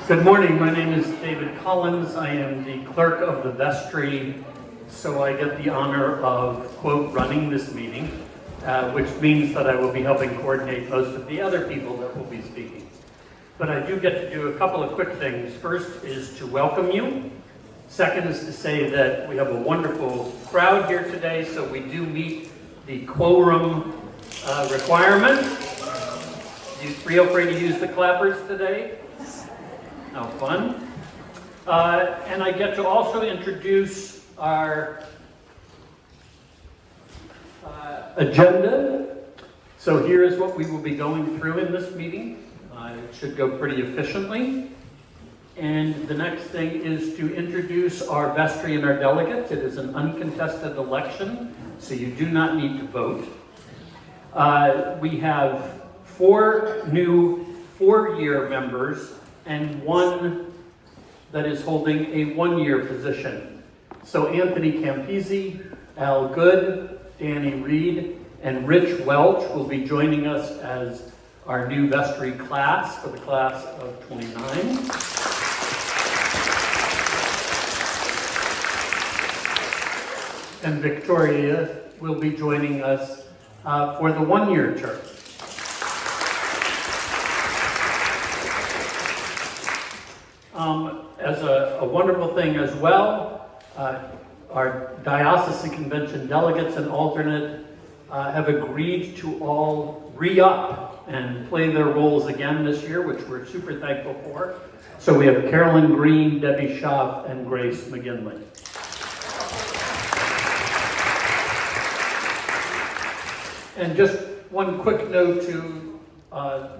Good morning. My name is David Collins. I am the clerk of the vestry, so I get the honor of, quote, running this meeting, which means that I will be helping coordinate most of the other people that will be speaking. But I do get to do a couple of quick things. First is to welcome you. Second is to say that we have a wonderful crowd here today, so we do meet the quorum requirement. Do you feel free to use the clappers today? How fun. And I get to also introduce our agenda. So here is what we will be going through in this meeting. It should go pretty efficiently. And the next thing is to introduce our vestry and our delegates. It is an uncontested election, so you do not need to vote. We have 4 new 4-year members and 1 that is holding a 1-year position. So Anthony Campisi, Al Good, Danny Reed, and Rich Welch will be joining us as our new vestry class for the class of 29. And Victoria will be joining us for the 1-year term. As a wonderful thing as well, our diocesan convention delegates and alternate have agreed to all re-up and play their roles again this year, which we're super thankful for. So we have Carolyn Green, Debbie Schaaf, and Grace McGinley. And just one quick note to,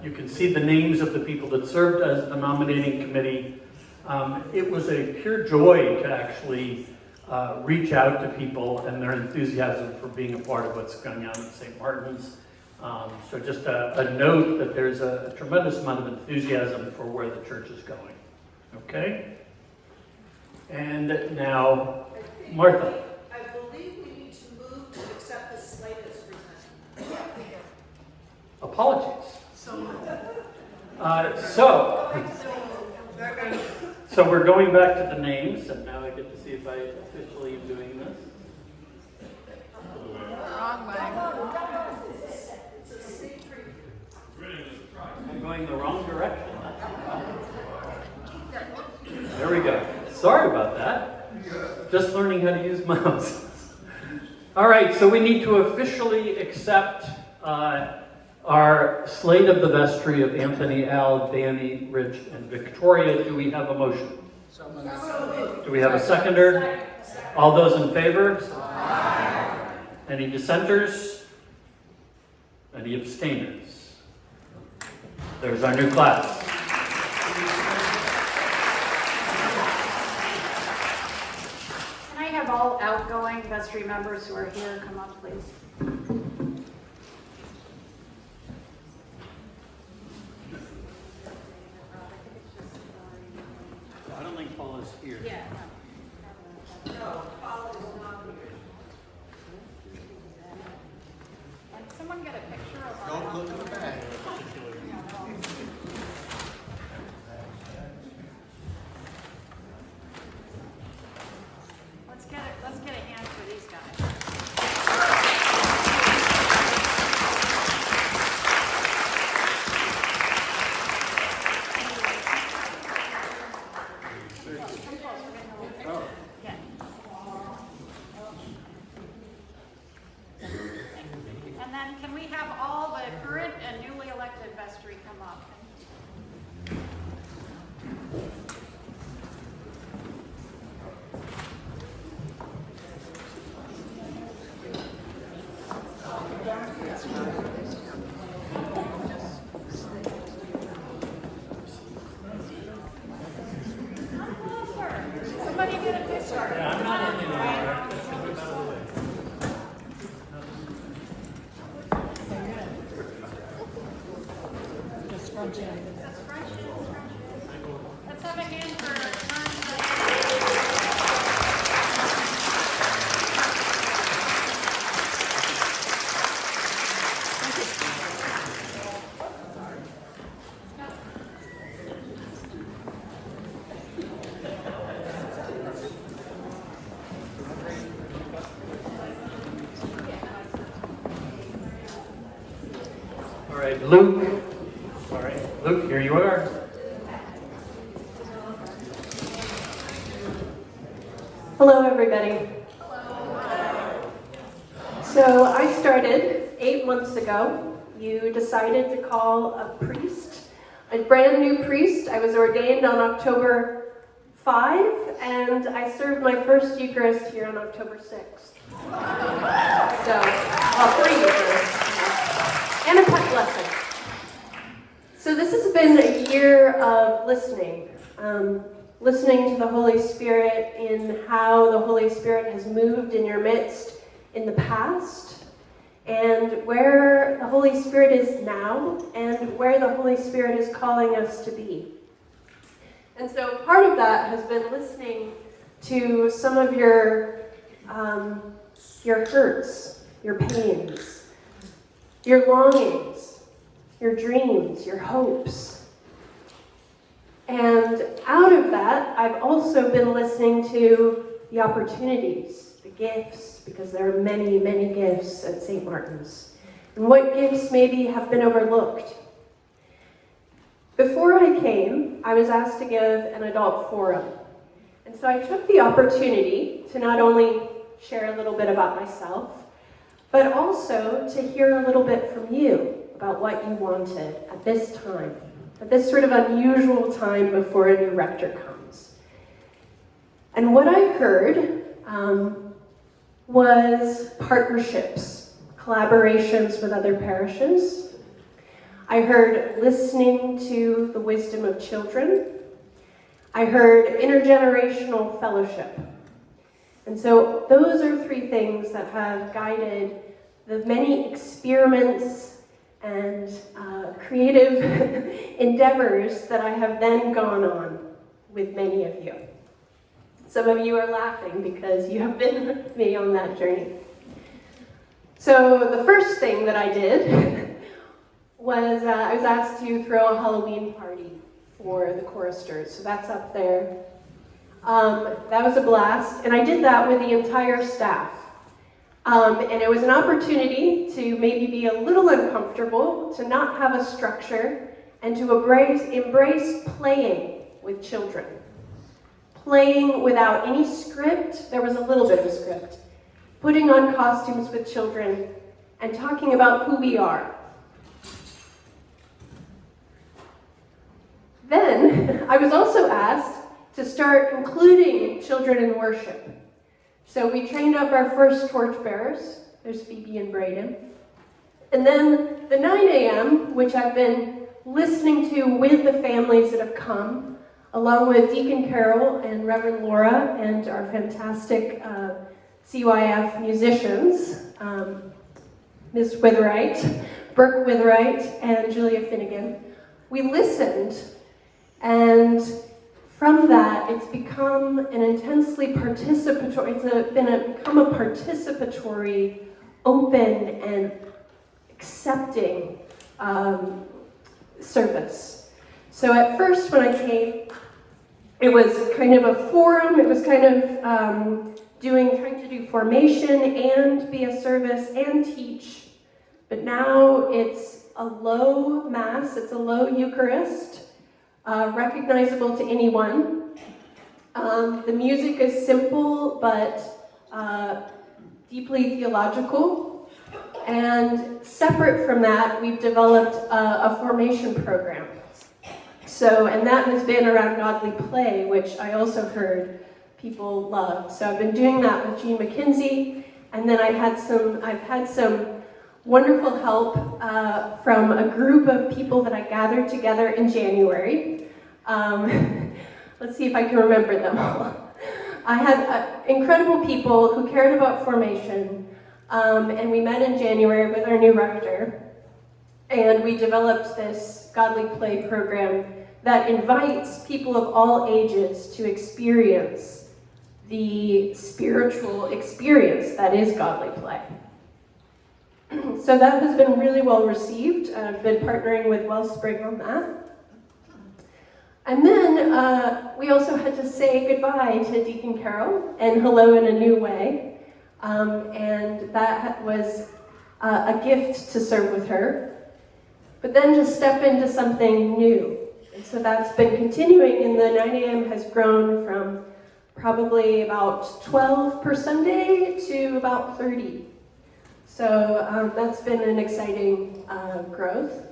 you can see the names of the people that served as the nominating committee. It was a pure joy to actually reach out to people and their enthusiasm for being a part of what's going on at St. Martin's. So just a note that there's a tremendous amount of enthusiasm for where the church is going. Okay? And now, Martha. I believe we need to move to accept the slate as presented. Apologies. So we're going back to the names, and now I get to see if I officially am doing this. Wrong way. I'm going the wrong direction. There we go. Sorry about that. Just learning how to use mouse. All right, so we need to officially accept our slate of the vestry of Anthony, Al, Danny, Rich, and Victoria. Do we have a motion? Do we have a seconder? All those in favor? Aye. Any dissenters? Any abstainers? There's our new class. Can I have all outgoing vestry members who are here come up, please? I don't think Paul is here. Yeah. No, Paul is not here. Can someone get a picture of Don't look at the back. Let's get a hand for these guys. Yeah. And then can we have all the current right, Luke. Sorry, Luke, here you are. Hello, everybody. So I started 8 months ago. You decided to call a priest, a brand new priest. I was ordained on October 5, and I served my first Eucharist here on October 6th. So, well, 3 Eucharists, and a pet blessing. So this has been a year of listening. Listening to the Holy Spirit in how the Holy Spirit has moved in your midst in the past, and where the Holy Spirit is now, and where the Holy Spirit is calling us to be. And so part of that has been listening to some of your hurts, your pains, your longings, your dreams, your hopes. And out of that, I've also been listening to the opportunities, the gifts, because there are many, many gifts at St. Martin's. And what gifts maybe have been overlooked. Before I came, I was asked to give an adult forum. And so I took the opportunity to not only share a little bit about myself, but also to hear a little bit from you about what you wanted at this time. At this sort of unusual time before a new rector comes. And what I heard was partnerships, collaborations with other parishes. I heard listening to the wisdom of children. I heard intergenerational fellowship. And so those are 3 things that have guided the many experiments and creative endeavors that I have then gone on with many of you. Some of you are laughing because you have been with me on that journey. So the first thing that I did was I was asked to throw a Halloween party for the choristers. So that's up there. That was a blast, and I did that with the entire staff. And it was an opportunity to maybe be a little uncomfortable, to not have a structure, and to embrace playing with children. Playing without any script. There was a little bit of a script. Putting on costumes with children and talking about who we are. Then I was also asked to start including children in worship. So we trained up our first torchbearers. There's Phoebe and Braden. And then the 9 a.m., which I've been listening to with the families that have come, along with Deacon Carol and Reverend Laura and our fantastic CYF musicians, Ms. Witherite, Burke Witherite, and Julia Finnegan. We listened, and from that, it's become an intensely participatory, become a participatory, open, and accepting service. So at first, when I came, it was kind of a forum. It was kind of trying to do formation and be a service and teach. But now it's a low Mass. It's a low Eucharist. Recognizable to anyone. The music is simple but deeply theological. And separate from that, we've developed a formation program. And that has been around godly play, which I also heard people love. So I've been doing that with Jean McKinsey, and then I've had some wonderful help from a group of people that I gathered together in January. Let's see if I can remember them all. I had incredible people who cared about formation, and we met in January with our new rector, and we developed this godly play program that invites people of all ages to experience the spiritual experience that is godly play. So that has been really well received. I've been partnering with Wellspring on that. And then we also had to say goodbye to Deacon Carol and hello in a new way. And that was a gift to serve with her. but then to step into something new. And so that's been continuing, and the 9 a.m. has grown from probably about 12 per Sunday to about 30. So that's been an exciting growth.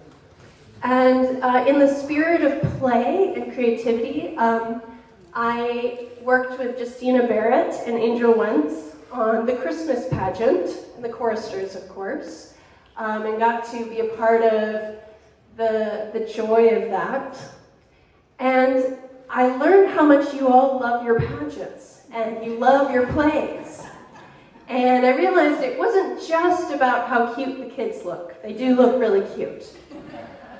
And in the spirit of play and creativity, I worked with Justina Barrett and Angel Wentz on the Christmas pageant, and the choristers, of course, and got to be a part of the joy of that. And I learned how much you all love your pageants, and you love your plays. And I realized it wasn't just about how cute the kids look. They do look really cute.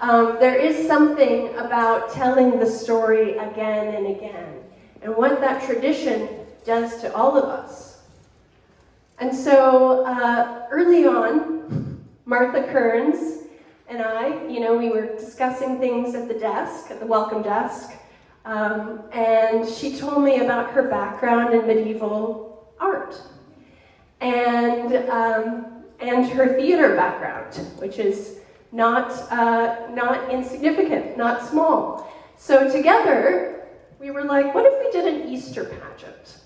There is something about telling the story again and again, and what that tradition does to all of us. And so early on, Martha Kearns and I, we were discussing things at the desk, at the welcome desk, and she told me about her background in medieval art and her theater background, which is not insignificant, not small. So together, we were like, what if we did an Easter pageant?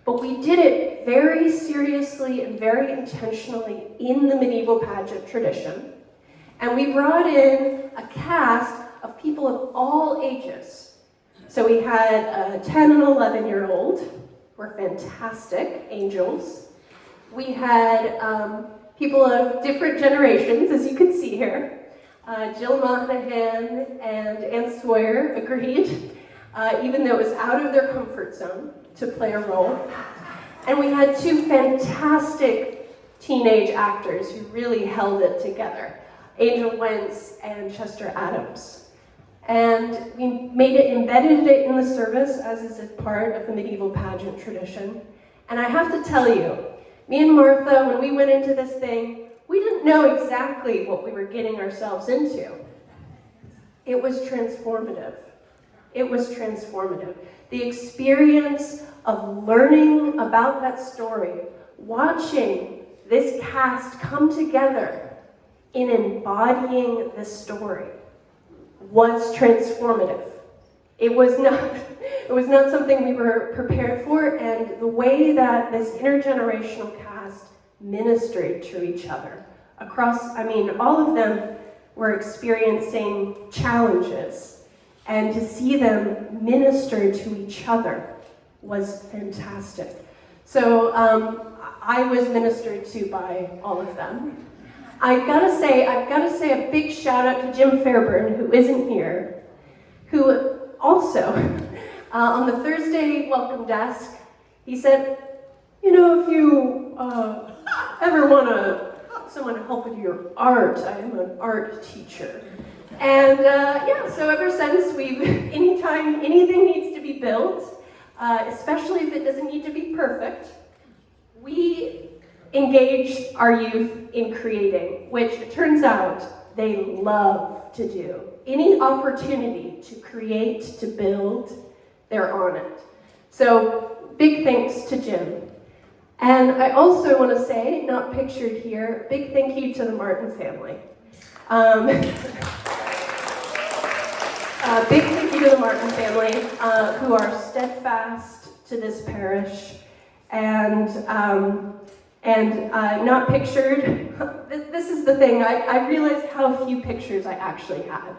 But we did it very seriously and very intentionally in the medieval pageant tradition. And we brought in a cast of people of all ages. So we had a 10 and 11-year-old, who were fantastic angels. We had people of different generations, as you can see here. Jill Monahan and Ann Sawyer agreed, even though it was out of their comfort zone, to play a role. And we had two fantastic teenage actors who really held it together, Angel Wentz and Chester Adams. And we embedded it in the service as is a part of the medieval pageant tradition. And I have to tell you, me and Martha, when we went into this thing, we didn't know exactly what we were getting ourselves into. It was transformative. It was transformative. The experience of learning about that story, watching this cast come together in embodying this story, was transformative. It was not something we were prepared for, and the way that this intergenerational cast ministered to each other across, all of them were experiencing challenges, and to see them minister to each other was fantastic. So I was ministered to by all of them. I've got to say a big shout out to Jim Fairburn, who isn't here, who also, on the Thursday welcome desk, he said, if you ever want someone to help with your art, I am an art teacher. And so ever since, anytime anything needs to be built, especially if it doesn't need to be perfect, we engage our youth in creating, which it turns out they love to do. Any opportunity to create, to build, they're on it. So big thanks to Jim. And I also want to say, not pictured here, big thank you to the Martin family. Big thank you to the Martin family, who are steadfast to this parish, and not pictured. This is the thing, I realized how few pictures I actually had.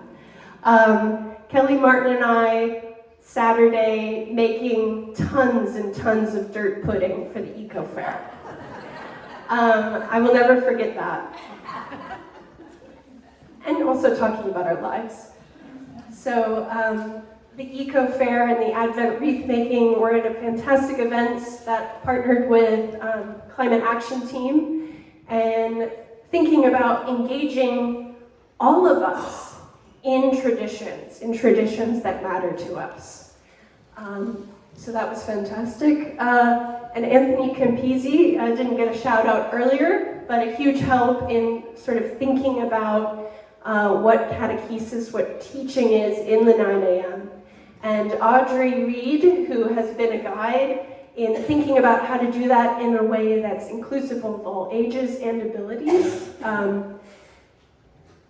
Kelly Martin and I, Saturday, making tons and tons of dirt pudding for the Eco Fair. I will never forget that. And also talking about our lives. So the Eco Fair and the Advent wreath making were at a fantastic events that partnered with Climate Action Team, and thinking about engaging all of us in traditions that matter to us. So that was fantastic. And Anthony Campisi didn't get a shout out earlier, but a huge help in sort of thinking about what catechesis, what teaching is in the 9 a.m. And Audrey Reed, who has been a guide in thinking about how to do that in a way that's inclusive of all ages and abilities.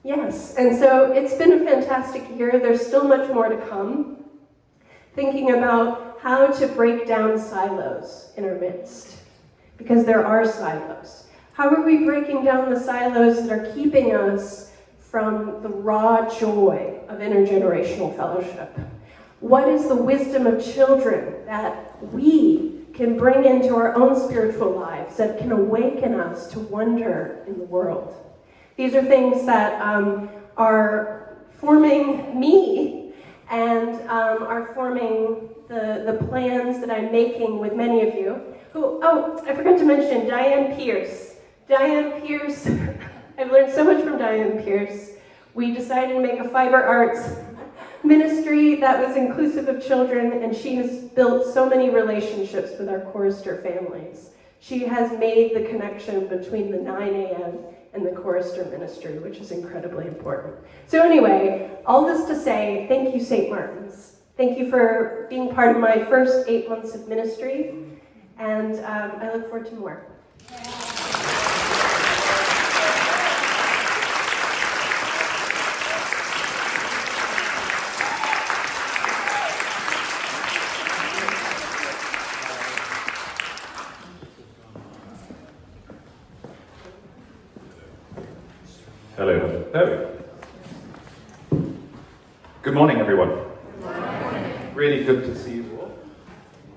Yes, and so it's been a fantastic year. There's still much more to come. Thinking about how to break down silos in our midst, because there are silos. How are we breaking down the silos that are keeping us from the raw joy of intergenerational fellowship? What is the wisdom of children that we can bring into our own spiritual lives that can awaken us to wonder in the world? These are things that are forming me and are forming the plans that I'm making with many of you. I forgot to mention Diane Pierce. Diane Pierce, I've learned so much from Diane Pierce. We decided to make a fiber arts ministry that was inclusive of children, and she has built so many relationships with our chorister families. She has made the connection between the 9 a.m. and the chorister ministry, which is incredibly important. So anyway, all this to say, thank you, St. Martin's. Thank you for being part of my first 8 months of ministry, and I look forward to more. Hello. Good morning, everyone. Good morning. Really good to see you all.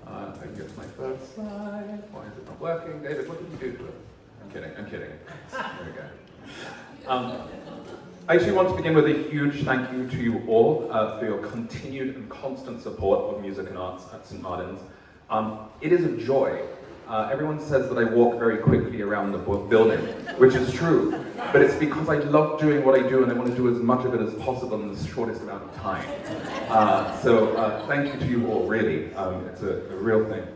I can get to my first slide. Why is it not working? David, what did you do to it? I'm kidding. There we go. I actually want to begin with a huge thank you to you all for your continued and constant support of music and arts at St. Martin's. It is a joy. Everyone says that I walk very quickly around the building, which is true, but it's because I love doing what I do and I want to do as much of it as possible in the shortest amount of time. So thank you to you all, really. It's a real thing.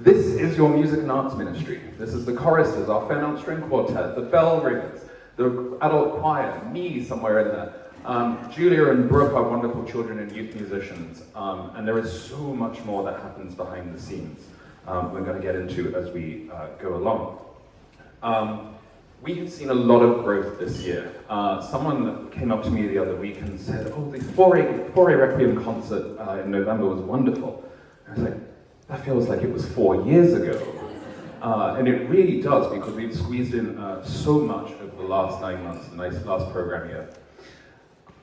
This is your music and arts ministry. This is the choristers, our Fairmount String Quartet, the bell ringers, the adult choir, me somewhere in there. Julia and Brooke are wonderful children and youth musicians, and there is so much more that happens behind the scenes. We're going to get into as we go along. We have seen a lot of growth this year. Someone came up to me the other week and said, oh, the Fauré Requiem concert in November was wonderful. I was like, that feels like it was 4 years ago. And it really does, because we've squeezed in so much over the last 9 months, the last program year.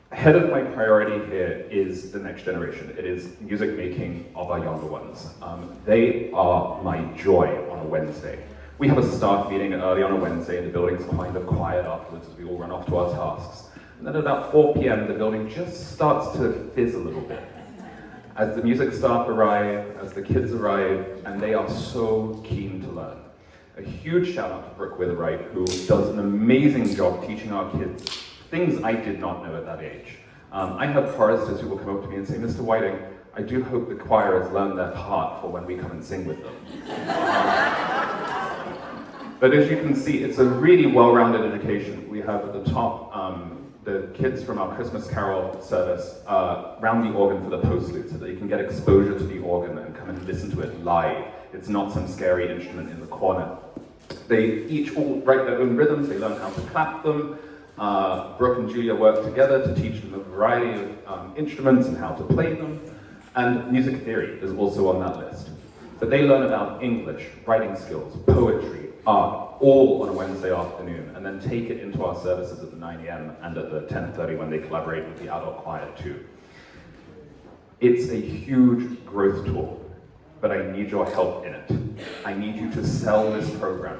Ahead of my priority here is the next generation. It is music making of our younger ones. They are my joy on a Wednesday. We have a staff meeting early on a Wednesday, and the building's kind of quiet afterwards as we all run off to our tasks. And then at about 4 p.m., the building just starts to fizz a little bit. As the music staff arrive, as the kids arrive, and they are so keen to learn. A huge shout out to Brooke Witherite, who does an amazing job teaching our kids things I did not know at that age. I have choristers who will come up to me and say, Mr. Whiting, I do hope the choir has learned their part for when we come and sing with them. But as you can see, it's a really well-rounded education. We have at the top the kids from our Christmas Carol service round the organ for the postlude, so that you can get exposure to the organ and come and listen to it live. It's not some scary instrument in the corner. They each all write their own rhythms, they learn how to clap them. Brooke and Julia work together to teach them a variety of instruments and how to play them. And music theory is also on that list. But they learn about English, writing skills, poetry, art, all on a Wednesday afternoon, and then take it into our services at the 9 a.m. and at the 10:30 when they collaborate with the adult choir too. It's a huge growth tool, but I need your help in it. I need you to sell this program.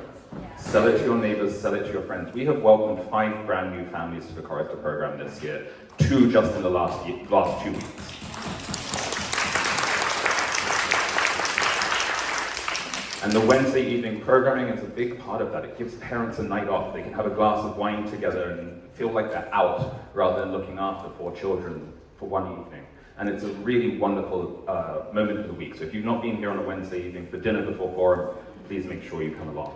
Sell it to your neighbors, sell it to your friends. We have welcomed 5 brand new families to the chorister program this year, 2 just in the last 2 weeks. And the Wednesday evening programming is a big part of that. It gives parents a night off. They can have a glass of wine together and feel like they're out rather than looking after 4 children for one evening. And it's a really wonderful moment of the week. So if you've not been here on a Wednesday evening for dinner before forum, please make sure you come along.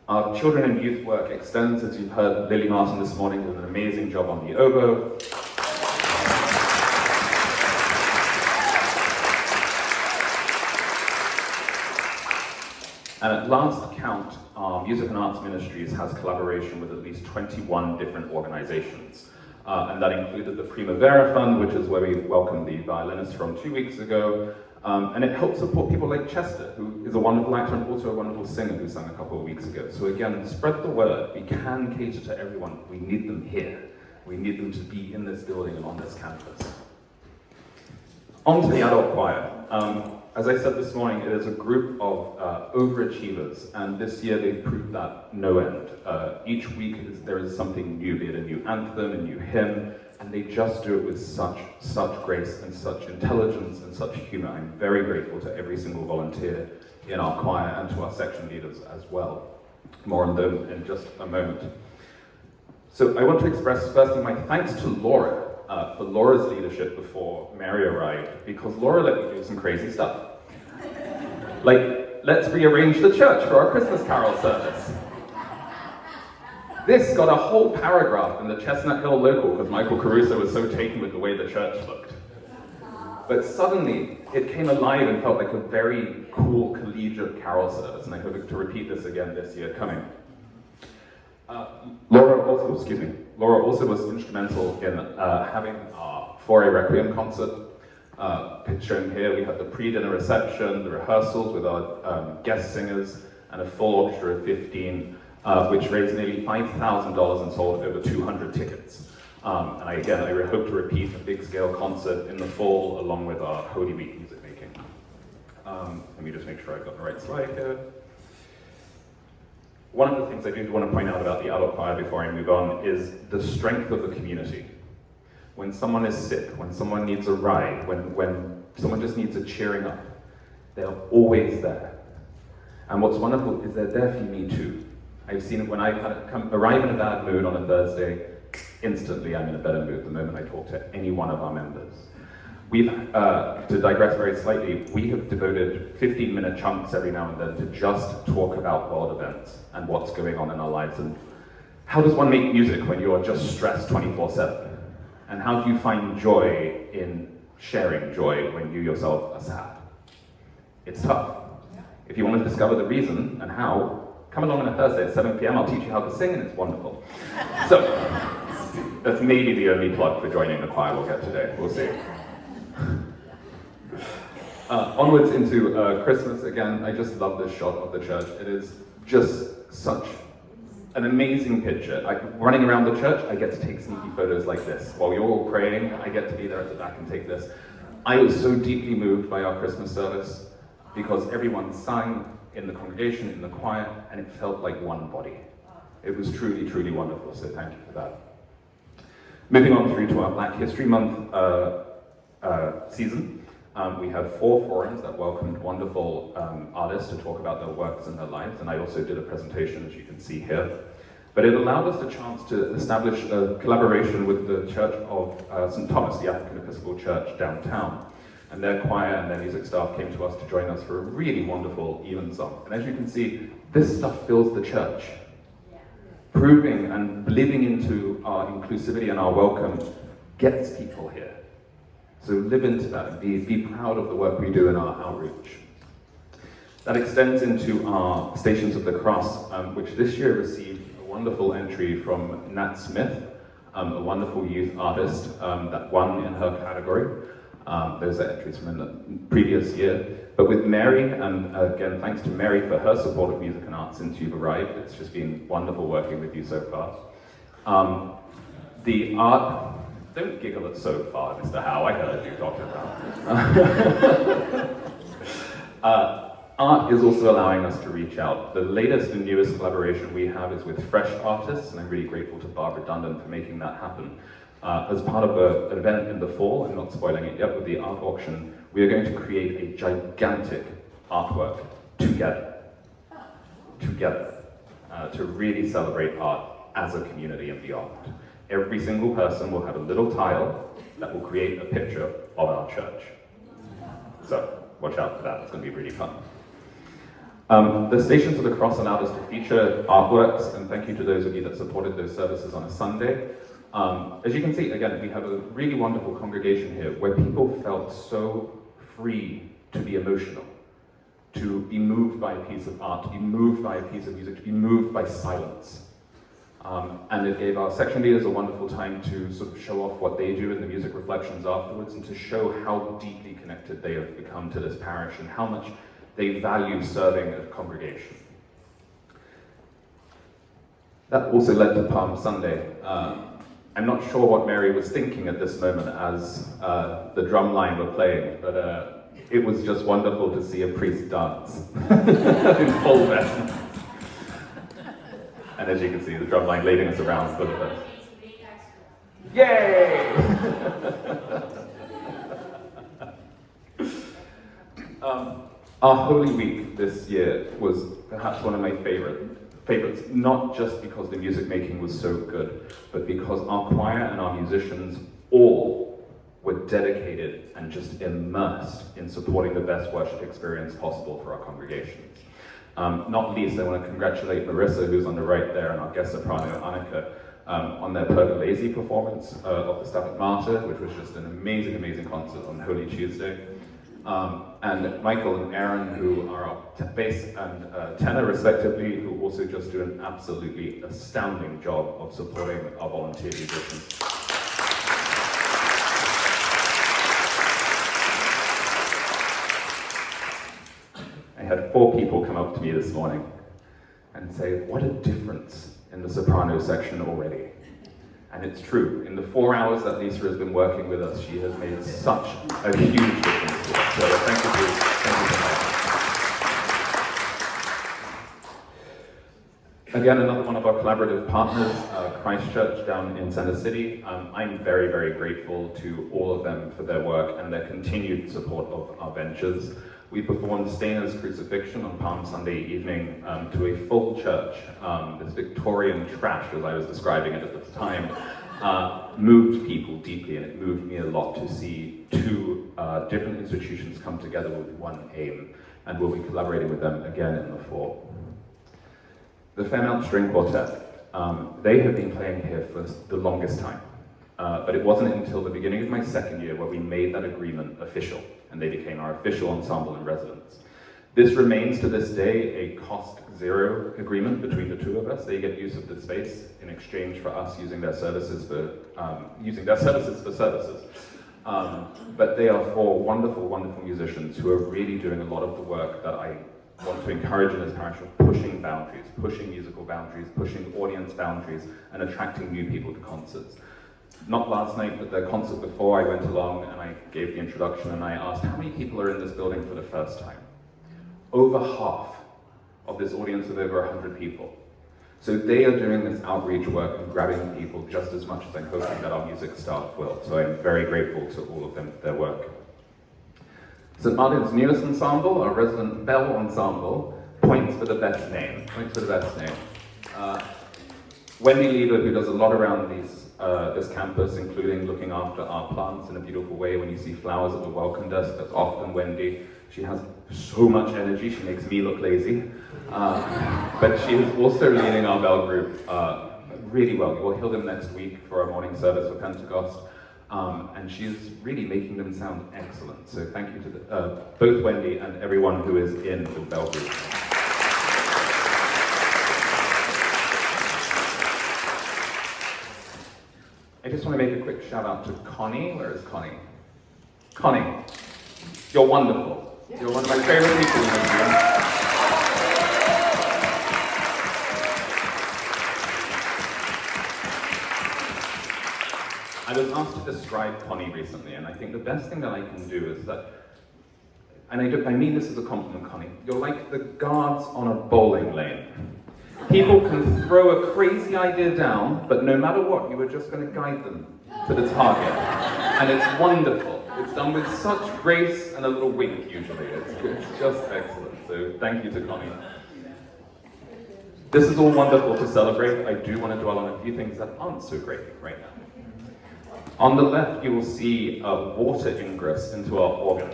Our children and youth work extends, as you've heard Lily Martin this morning did an amazing job on the oboe. And at last count, our Music and Arts Ministries has collaboration with at least 21 different organizations. And that included the Primavera Fund, which is where we welcomed the violinist from 2 weeks ago. And it helps support people like Chester, who is a wonderful actor and also a wonderful singer who sang a couple of weeks ago. So again, spread the word. We can cater to everyone. We need them here. We need them to be in this building and on this campus. On to the adult choir. As I said this morning, it is a group of overachievers, and this year they've proved that no end. Each week there is something new, be it a new anthem, a new hymn, and they just do it with such grace and such intelligence and such humor. I'm very grateful to every single volunteer in our choir and to our section leaders as well. More on them in just a moment. So I want to express firstly my thanks to Laura for Laura's leadership before Mary arrived, because Laura let me do some crazy stuff. Like, let's rearrange the church for our Christmas carol service. This got a whole paragraph in the Chestnut Hill Local because Michael Caruso was so taken with the way the church looked. But suddenly, it came alive and felt like a very cool collegiate carol service, and I hope to repeat this again this year coming. Laura also was instrumental in having our Foray Requiem concert. Shown here, we had the pre-dinner reception, the rehearsals with our guest singers, and a full orchestra of 15, which raised nearly $5,000 and sold over 200 tickets. And I hope to repeat a big-scale concert in the fall, along with our Holy Week music making. Let me just make sure I've got the right slide here. One of the things I do want to point out about the adult choir before I move on is the strength of the community. When someone is sick, when someone needs a ride, when someone just needs a cheering up, they're always there. And what's wonderful is they're there for me too. I've seen it when I arrive in a bad mood on a Thursday, instantly I'm in a better mood the moment I talk to any one of our members. We've, to digress very slightly, we have devoted 15-minute chunks every now and then to just talk about world events and what's going on in our lives. And how does one make music when you're just stressed 24/7? And how do you find joy in sharing joy when you yourself are sad? It's tough. If you want to discover the reason and how, come along on a Thursday at 7 p.m. I'll teach you how to sing, and it's wonderful. So, that's maybe the only plug for joining the choir we'll get today. We'll see. Onwards into Christmas again. I just love this shot of the church. It is just such an amazing picture. Running around the church, I get to take sneaky photos like this. While you're all praying, I get to be there at the back and take this. I was so deeply moved by our Christmas service because everyone sang in the congregation, in the choir, and it felt like one body. It was truly, truly wonderful, so thank you for that. Moving on through to our Black History Month season, we have 4 forums that welcomed wonderful artists to talk about their works and their lives, and I also did a presentation, as you can see here. But it allowed us the chance to establish a collaboration with the Church of St. Thomas, the African Episcopal Church downtown. And their choir and their music staff came to us to join us for a really wonderful evensong. And as you can see, this stuff fills the church. Proving and living into our inclusivity and our welcome gets people here. So live into that and be proud of the work we do in our outreach. That extends into our Stations of the Cross, which this year received a wonderful entry from Nat Smith, a wonderful youth artist that won in her category. Those are entries from the previous year. But with Mary, and again, thanks to Mary for her support of music and art since you've arrived. It's just been wonderful working with you so far. The art, don't giggle at so far, Mr. Howe, I heard you, Dr. Howe. Art is also allowing us to reach out. The latest and newest collaboration we have is with Fresh Artists, and I'm really grateful to Barbara Dundon for making that happen. As part of an event in the fall, I'm not spoiling it yet, with the art auction, we are going to create a gigantic artwork together, to really celebrate art as a community and beyond. Every single person will have a little tile that will create a picture of our church. So, watch out for that, it's going to be really fun. The Stations of the Cross allowed us to feature artworks, and thank you to those of you that supported those services on a Sunday. As you can see, again, we have a really wonderful congregation here where people felt so free to be emotional, to be moved by a piece of art, to be moved by a piece of music, to be moved by silence. And it gave our section leaders a wonderful time to sort of show off what they do in the music reflections afterwards, and to show how deeply connected they have become to this parish and how much they value serving a congregation. That also led to Palm Sunday. I'm not sure what Mary was thinking at this moment as the drum line were playing, but it was just wonderful to see a priest dance in full vestments. And as you can see, the drum line leading us around full of us. Yay! Our Holy Week this year was perhaps one of my favorites, not just because the music making was so good, but because our choir and our musicians all were dedicated and just immersed in supporting the best worship experience possible for our congregations. Not least, I want to congratulate Marissa, who's on the right there, and our guest soprano, Annika, on their Pergolesi performance of the Stabat Mater, which was just an amazing, amazing concert on Holy Tuesday. And Michael and Aaron, who are our bass and tenor respectively, who also just do an absolutely astounding job of supporting our volunteer musicians. I had 4 people come up to me this morning and say, what a difference in the soprano section already. And it's true. In the 4 hours that Lisa has been working with us, she has made such a huge difference to us. So thank you for helping. Again, another one of our collaborative partners, Christ Church down in Center City. I'm very, very grateful to all of them for their work and their continued support of our ventures. We performed Stainer's Crucifixion on Palm Sunday evening to a full church. This Victorian trash, as I was describing it at the time, moved people deeply, and it moved me a lot to see 2 different institutions come together with one aim, and we'll be collaborating with them again in the fall. The Fairmount String Quartet, they have been playing here for the longest time, but it wasn't until the beginning of my 2nd year where we made that agreement official, and they became our official ensemble in residence. This remains to this day a cost zero agreement between the 2 of us. They get use of the space in exchange for us using their services for services. But they are 4 wonderful, wonderful musicians who are really doing a lot of the work that I want to encourage in this parish of pushing boundaries, pushing musical boundaries, pushing audience boundaries, and attracting new people to concerts. Not last night, but the concert before, I went along and I gave the introduction and I asked, how many people are in this building for the first time? Over half of this audience of over 100 people. So they are doing this outreach work and grabbing people just as much as I'm hoping that our music staff will. So I'm very grateful to all of them for their work. St. Martin's newest ensemble, our resident bell ensemble, points for the best name. Wendy Lieber, who does a lot around this campus, including looking after our plants in a beautiful way. When you see flowers at the welcome desk, that's often Wendy. She has so much energy, she makes me look lazy. But she is also leading our bell group really well. We'll hear them next week for our morning service for Pentecost. And she's really making them sound excellent. So thank you to both Wendy and everyone who is in the bell group. I just want to make a quick shout out to Connie. Where is Connie? Connie, you're wonderful. You're one of my favorite people in this room. I was asked to describe Connie recently, and I think the best thing that I can do is that, and I mean this as a compliment, Connie, you're like the guards on a bowling lane. People can throw a crazy idea down, but no matter what, you are just going to guide them to the target. And it's wonderful. It's done with such grace and a little wink, usually. It's just excellent. So thank you to Connie. This is all wonderful to celebrate. I do want to dwell on a few things that aren't so great right now. On the left, you will see a water ingress into our organ.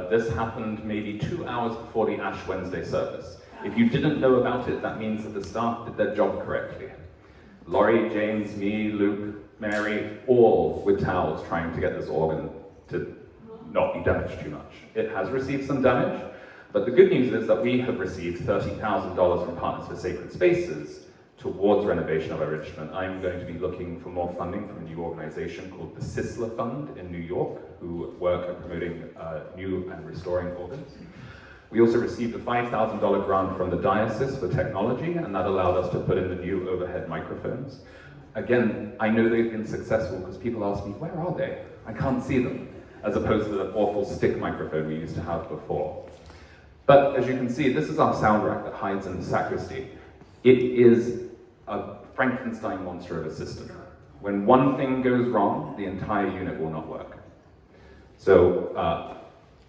This happened maybe 2 hours before the Ash Wednesday service. If you didn't know about it, that means that the staff did their job correctly. Laurie, James, me, Luke, Mary, all with towels trying to get this organ to not be damaged too much. It has received some damage, But the good news is that we have received $30,000 from Partners for Sacred Spaces towards renovation of our instrument. I'm going to be looking for more funding from a new organization called the Sisler Fund in New York, who work at promoting new and restoring organs. We also received a $5,000 grant from the diocese for technology, and that allowed us to put in the new overhead microphones. Again, I know they've been successful because people ask me, where are they? I can't see them, as opposed to the awful stick microphone we used to have before. But as you can see, this is our sound rack that hides in the sacristy. It is a Frankenstein monster of a system. When one thing goes wrong, the entire unit will not work. So,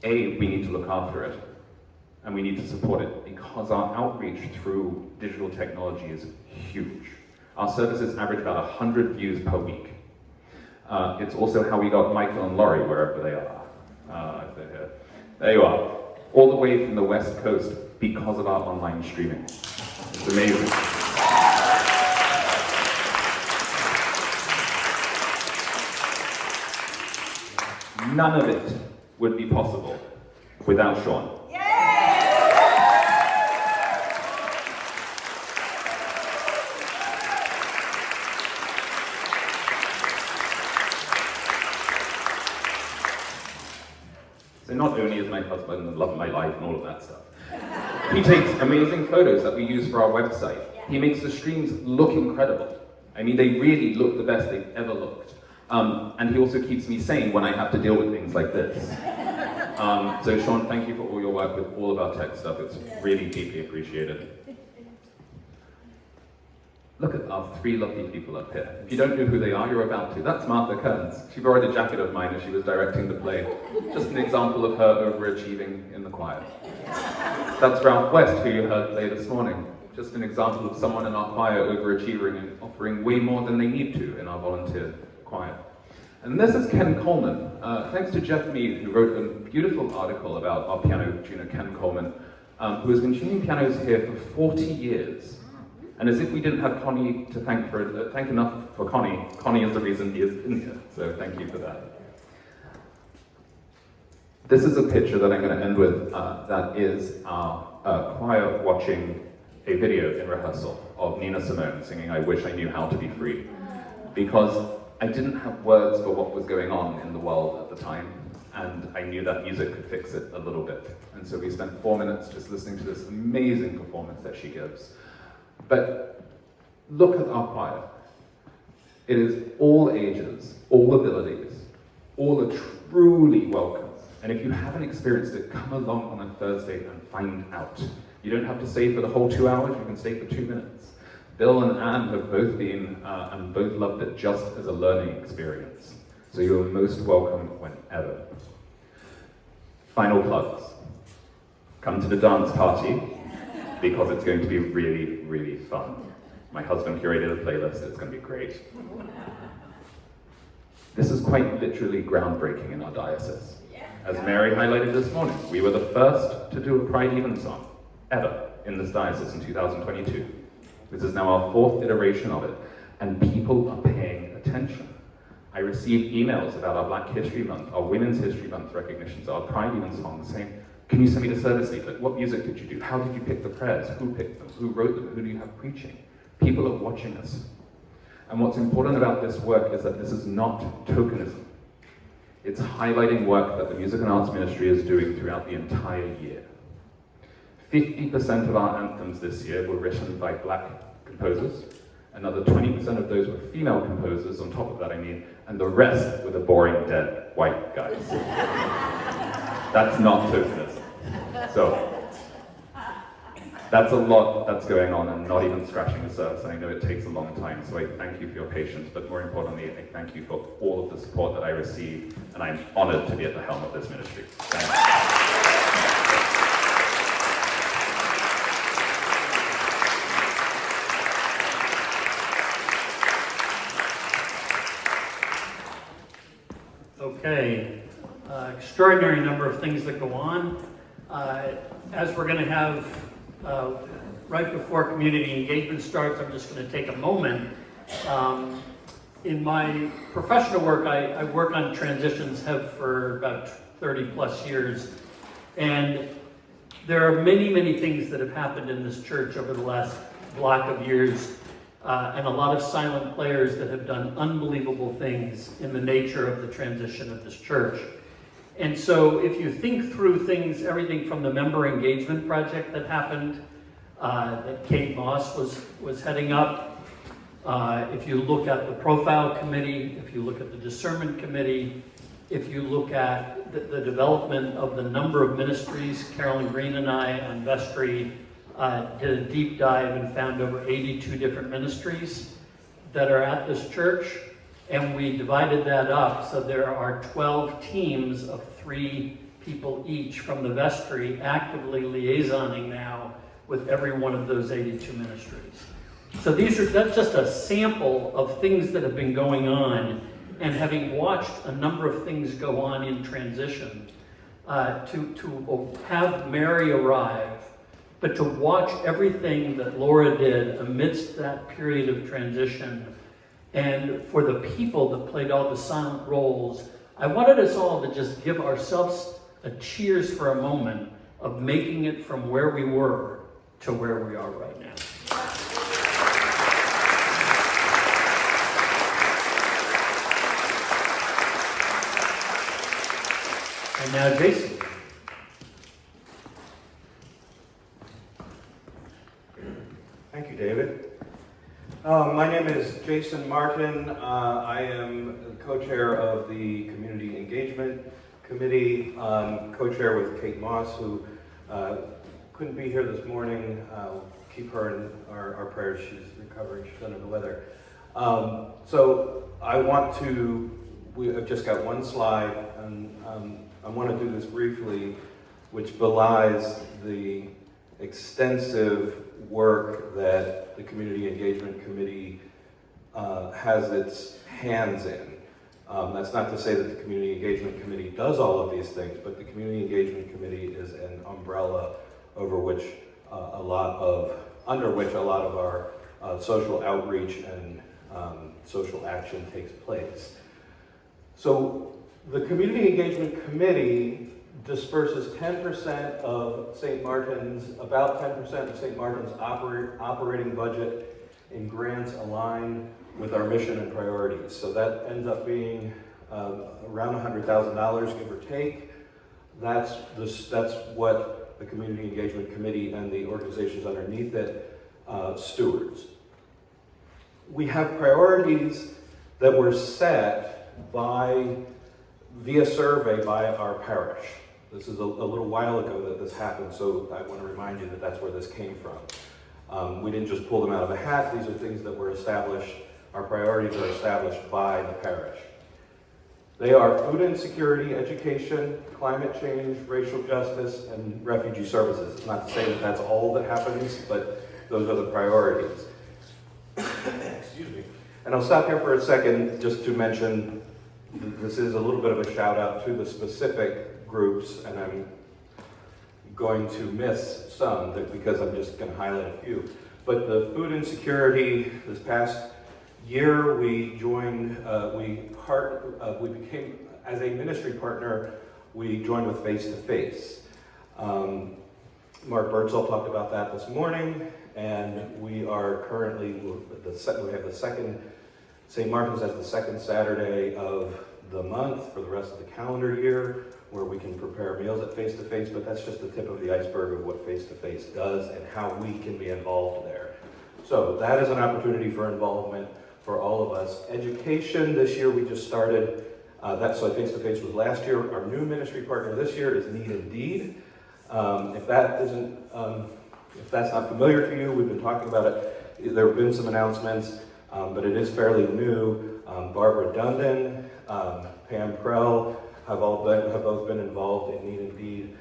we need to look after it, and we need to support it, because our outreach through digital technology is huge. Our services average about 100 views per week. It's also how we got Michael and Laurie, wherever they are. If they're here. There you are. All the way from the West Coast because of our online streaming. It's amazing. None of it would be possible without Sean. So not only is my husband the love of my life and all of that stuff, he takes amazing photos that we use for our website. He makes the streams look incredible. I mean, they really look the best they've ever looked. And he also keeps me sane when I have to deal with things like this. So Sean, thank you for all your work with all of our tech stuff. It's really deeply appreciated. Look at our three lovely people up here. If you don't know who they are, you're about to. That's Martha Kearns. She borrowed a jacket of mine as she was directing the play. Just an example of her overachieving in the choir. That's Ralph West, who you heard play this morning. Just an example of someone in our choir overachieving and offering way more than they need to in our volunteer choir. And this is Ken Coleman. Thanks to Jeff Mead, who wrote a beautiful article about our piano tuner, Ken Coleman, who has been tuning pianos here for 40 years. And as if we didn't have Connie to thank enough for Connie, Connie is the reason he is in here. So thank you for that. This is a picture that I'm going to end with. That is our choir watching a video in rehearsal of Nina Simone singing "I Wish I Knew How to Be Free," because I didn't have words for what was going on in the world at the time, and I knew that music could fix it a little bit. And so we spent 4 minutes just listening to this amazing performance that she gives. But look at our choir. It is all ages, all abilities, all are truly welcome. And if you haven't experienced it, come along on a Thursday and find out. You don't have to stay for the whole 2 hours, you can stay for 2 minutes. Bill and Anne have both been, and both loved it just as a learning experience. So you're most welcome whenever. Final plugs. Come to the dance party, because it's going to be really, really fun. My husband curated a playlist, it's going to be great. This is quite literally groundbreaking in our diocese. As Mary highlighted this morning, we were the first to do a Pride Even song, ever, in this diocese in 2022. This is now our 4th iteration of it, and people are paying attention. I received emails about our Black History Month, our Women's History Month recognitions, our Pride Even songs saying, can you send me the service leaflet? What music did you do? How did you pick the prayers? Who picked them? Who wrote them? Who do you have preaching? People are watching us. And what's important about this work is that this is not tokenism. It's highlighting work that the Music and Arts Ministry is doing throughout the entire year. 50% of our anthems this year were written by Black composers. Another 20% of those were female composers, on top of that I mean, and the rest were the boring dead white guys. That's not tokenism. So, that's a lot that's going on and not even scratching the surface, and I know it takes a long time, so I thank you for your patience, but more importantly, I thank you for all of the support that I received, and I'm honored to be at the helm of this ministry. Thanks. Okay, extraordinary number of things that go on. As we're going to have right before community engagement starts, I'm just going to take a moment. In my professional work, I work on transitions, have for about 30 plus years, and There are many, many things that have happened in this church over the last block of years, and a lot of silent players that have done unbelievable things in the nature of the transition of this church. And so if you think through things, everything from the member engagement project that happened, that Kate Moss was heading up, if you look at the profile committee, if you look at the discernment committee, if you look at the development of the number of ministries, Carolyn Green and I on Vestry did a deep dive and found over 82 different ministries that are at this church. And we divided that up, so there are 12 teams of 3 people each from the vestry actively liaisoning now with every one of those 82 ministries. So that's just a sample of things that have been going on, and having watched a number of things go on in transition, to have Mary arrive, but to watch everything that Laura did amidst that period of transition, and for the people that played all the silent roles, I wanted us all to just give ourselves a cheers for a moment of making it from where we were to where we are right now. And now Jason. Thank you, David. My name is Jason Martin. I am the co-chair of the Community Engagement Committee, co-chair with Kate Moss, who couldn't be here this morning. Keep her in our prayers. She's recovering. She's under the weather. So I've just got one slide, and I want to do this briefly, which belies the extensive work that the Community Engagement Committee has its hands in. That's not to say that the Community Engagement Committee does all of these things, but the Community Engagement Committee is an umbrella under which a lot of our social outreach and social action takes place. So the Community Engagement Committee disperses 10% of St. Martin's, about 10% of St. Martin's operating budget in grants aligned with our mission and priorities. So that ends up being around $100,000, give or take. That's what the Community Engagement Committee and the organizations underneath it stewards. We have priorities that were set via survey by our parish. This is a little while ago that this happened, so I want to remind you that that's where this came from. We didn't just pull them out of a hat. These are things that were established. Our priorities are established by the parish. They are food insecurity, education, climate change, racial justice, and refugee services. It's not to say that that's all that happens, but those are the priorities. Excuse me. And I'll stop here for a second just to mention this is a little bit of a shout out to the specific groups, and I'm going to miss some because I'm just going to highlight a few. But the food insecurity, this past year we joined, we became, as a ministry partner, we joined with Face to Face. Mark Birdsall talked about that this morning, and we are currently, we have the second, St. Martin's has the second Saturday of the month for the rest of the calendar year, where we can prepare meals at Face to Face, but that's just the tip of the iceberg of what Face to Face does and how we can be involved there. So that is an opportunity for involvement for all of us. Education, this year we just started, so Face to Face was last year. Our new ministry partner this year is Need Indeed. If that's not familiar to you, we've been talking about it. There have been some announcements, but it is fairly new. Barbara Dundon, Pam Krell have both been involved in Need Indeed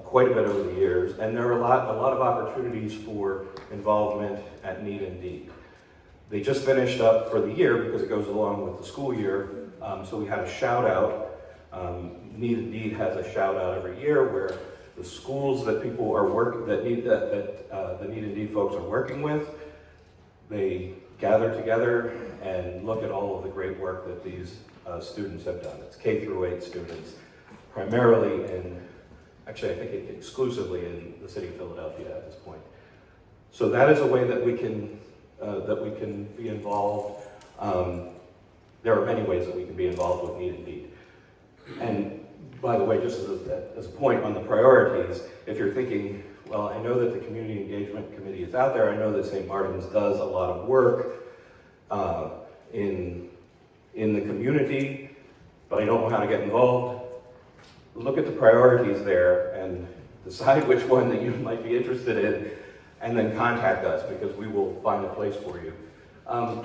quite a bit over the years, and there are a lot of opportunities for involvement at Need Indeed. They just finished up for the year because it goes along with the school year, so we had a shout out. Need Indeed has a shout out every year where the schools that people are the Need Indeed folks are working with, they gather together and look at all of the great work that these students have done. It's K through 8 students, primarily in Actually, I think exclusively in the city of Philadelphia at this point. So that is a way that we can be involved. There are many ways that we can be involved with Need and Deed. And by the way, just as a point on the priorities, if you're thinking, well, I know that the Community Engagement Committee is out there, I know that St. Martin's does a lot of work in the community, but I don't know how to get involved. Look at the priorities there and decide which one that you might be interested in, and then contact us because we will find a place for you.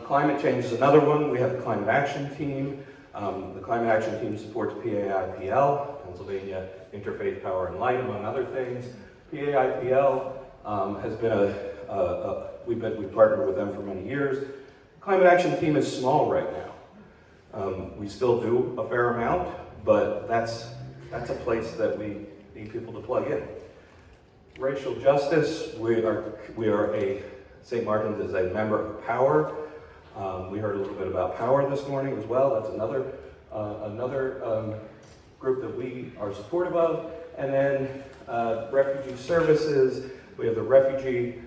Climate change is another one. We have the Climate Action Team. The Climate Action Team supports PAIPL, Pennsylvania Interfaith Power and Light, among other things. PAIPL has been we've partnered with them for many years. The Climate Action Team is small right now. We still do a fair amount, but that's a place that we need people to plug in. Racial justice, we are a, St. Martin's is a member of POWER. We heard a little bit about POWER this morning as well. That's another group that we are supportive of. And then refugee services, we have the Refugee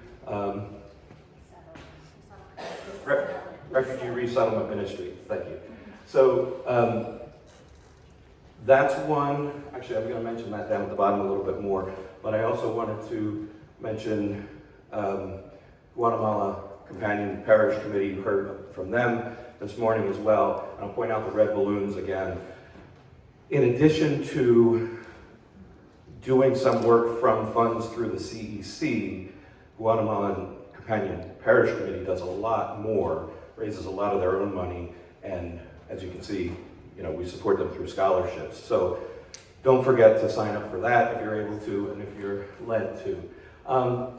Resettlement Ministry. Thank you. So that's one. Actually, I'm going to mention that down at the bottom a little bit more. But I also wanted to mention Guatemala Companion Parish Committee. You heard from them this morning as well. And I'll point out the red balloons again. In addition to doing some work from funds through the CEC, Guatemalan Companion Parish Committee does a lot more, raises a lot of their own money, and as you can see, we support them through scholarships. So don't forget to sign up for that if you're able to and if you're led to.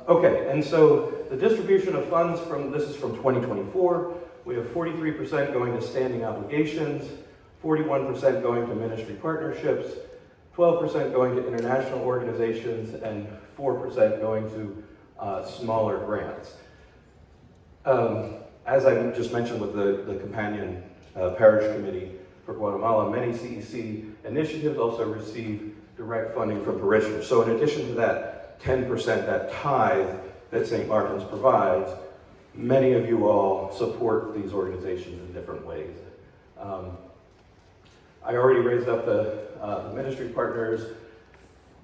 Okay, and so the distribution of funds this is from 2024. We have 43% going to standing obligations, 41% going to ministry partnerships, 12% going to international organizations, and 4% going to smaller grants. As I just mentioned with the Companion Parish Committee for Guatemala, many CEC initiatives also receive direct funding from parishioners. So in addition to that 10%, that tithe that St. Martin's provides, many of you all support these organizations in different ways. I already raised up the ministry partners.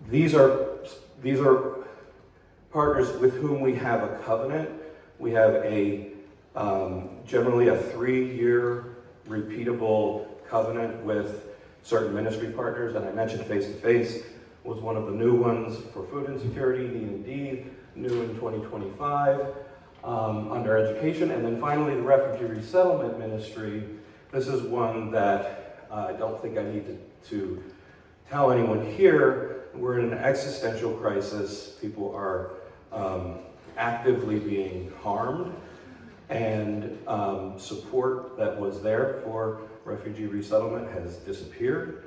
These are partners with whom we have a covenant. We have generally a 3-year repeatable covenant with certain ministry partners, and I mentioned Face to Face was one of the new ones for food insecurity, Need and Deed, new in 2025, under education, and then finally the Refugee Resettlement Ministry. This is one that I don't think I need to tell anyone here. We're in an existential crisis. People are actively being harmed, and support that was there for refugee resettlement has disappeared,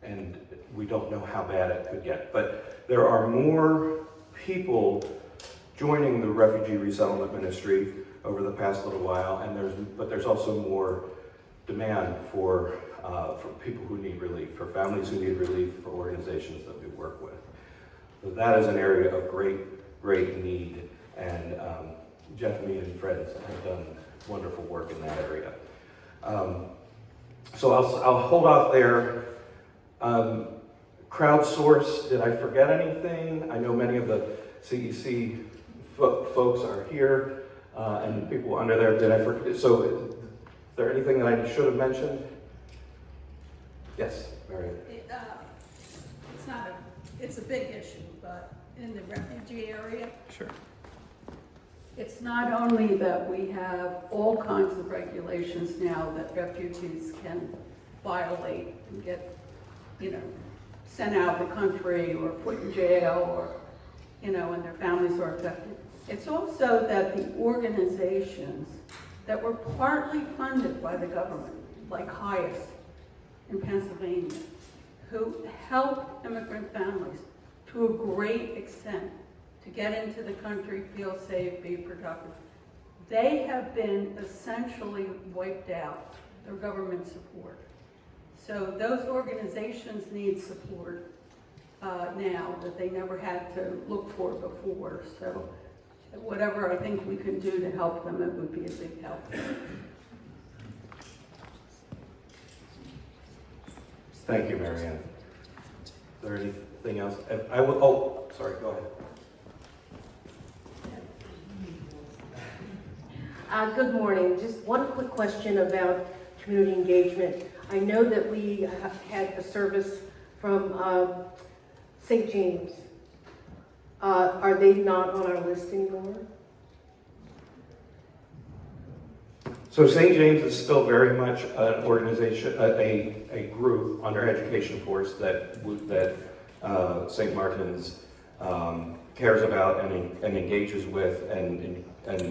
and we don't know how bad it could get. But there are more people joining the Refugee Resettlement Ministry over the past little while, but there's also more demand for people who need relief, for families who need relief, for organizations that we work with. So that is an area of great need, and Jeff, me, and friends have done wonderful work in that area. So I'll hold off there. Crowdsource, did I forget anything? I know many of the CEC folks are here, and people under there. Did I forget? So is there anything that I should have mentioned? Yes, Marion. It's a big issue, but in the refugee area, Sure. It's not only that we have all kinds of regulations now that refugees can violate and get, sent out of the country or put in jail or, and their families are affected. It's also that the organizations that were partly funded by the government, like HIAS in Pennsylvania, who help immigrant families to a great extent to get into the country, feel safe, be productive. They have been essentially wiped out, their government support. So those organizations need support now that they never had to look for before. So whatever I think we can do to help them, it would be a big help. Thank you, Marianne. Is there anything else? I will, oh, sorry, go ahead. Good morning. Just one quick question about community engagement. I know that we have had a service from St. James. Are they not on our list anymore? So St. James is still very much an organization, a group under Education Force that St. Martin's cares about and engages with, and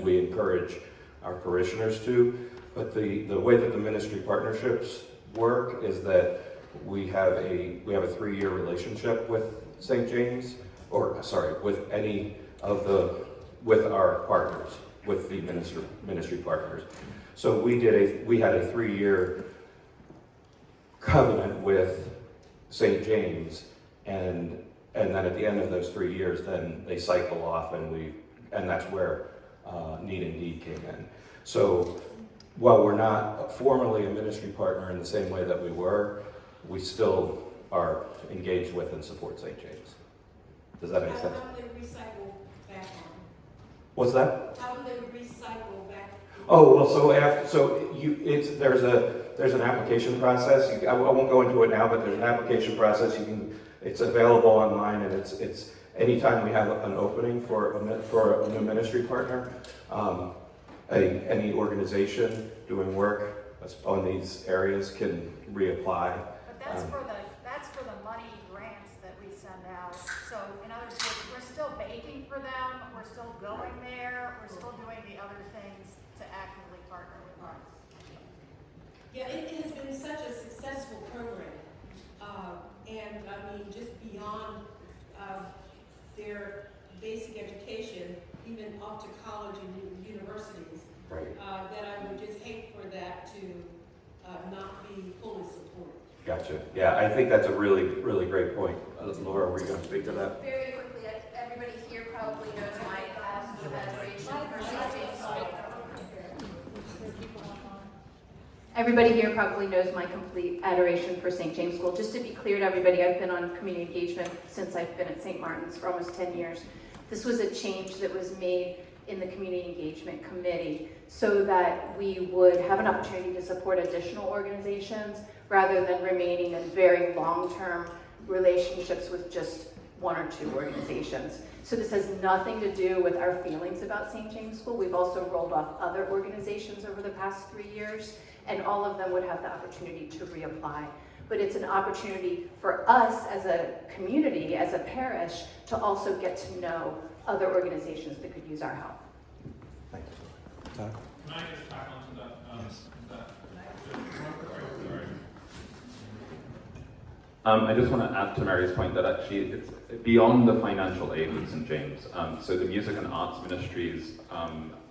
we encourage our parishioners to. But the way that the ministry partnerships work is that we have a 3-year relationship with St. James, with any of with our partners, with the ministry partners. So we had a 3-year covenant with St. James, and then at the end of those 3 years, then they cycle off, and that's where Need and Deed came in. So while we're not formally a ministry partner in the same way that we were, we still are engaged with and support St. James. Does that make sense? How do they recycle back on? What's that? How do they recycle back? Oh, well, there's an application process. I won't go into it now, but there's an application process. It's available online, and it's anytime we have an opening for a new ministry partner, any organization doing work on these areas can reapply. But that's for the money grants that we send out. So in other words, we're still baking for them, we're still going there, we're still doing the other things to actively partner with us. Yeah, it has been such a successful program. And I mean, just beyond their basic education, even up to college and universities, Right. that I would just hate for that to not be fully supported. Gotcha. Yeah, I think that's a really, really great point. Laura, were you going to speak to that? Very quickly, everybody here probably knows my adoration for St. James. Everybody here probably knows my complete adoration for St. James School. Just to be clear to everybody, I've been on community engagement since I've been at St. Martin's for almost 10 years. This was a change that was made in the Community Engagement Committee so that we would have an opportunity to support additional organizations rather than remaining in very long-term relationships with just 1 or 2 organizations. So this has nothing to do with our feelings about St. James School. We've also rolled off other organizations over the past 3 years, and all of them would have the opportunity to reapply. But it's an opportunity for us as a community, as a parish, to also get to know other organizations that could use our help. Thank you. Todd? Can I just tack on to that? I just want to add to Mary's point that actually it's beyond the financial aid with St. James. So the music and arts ministries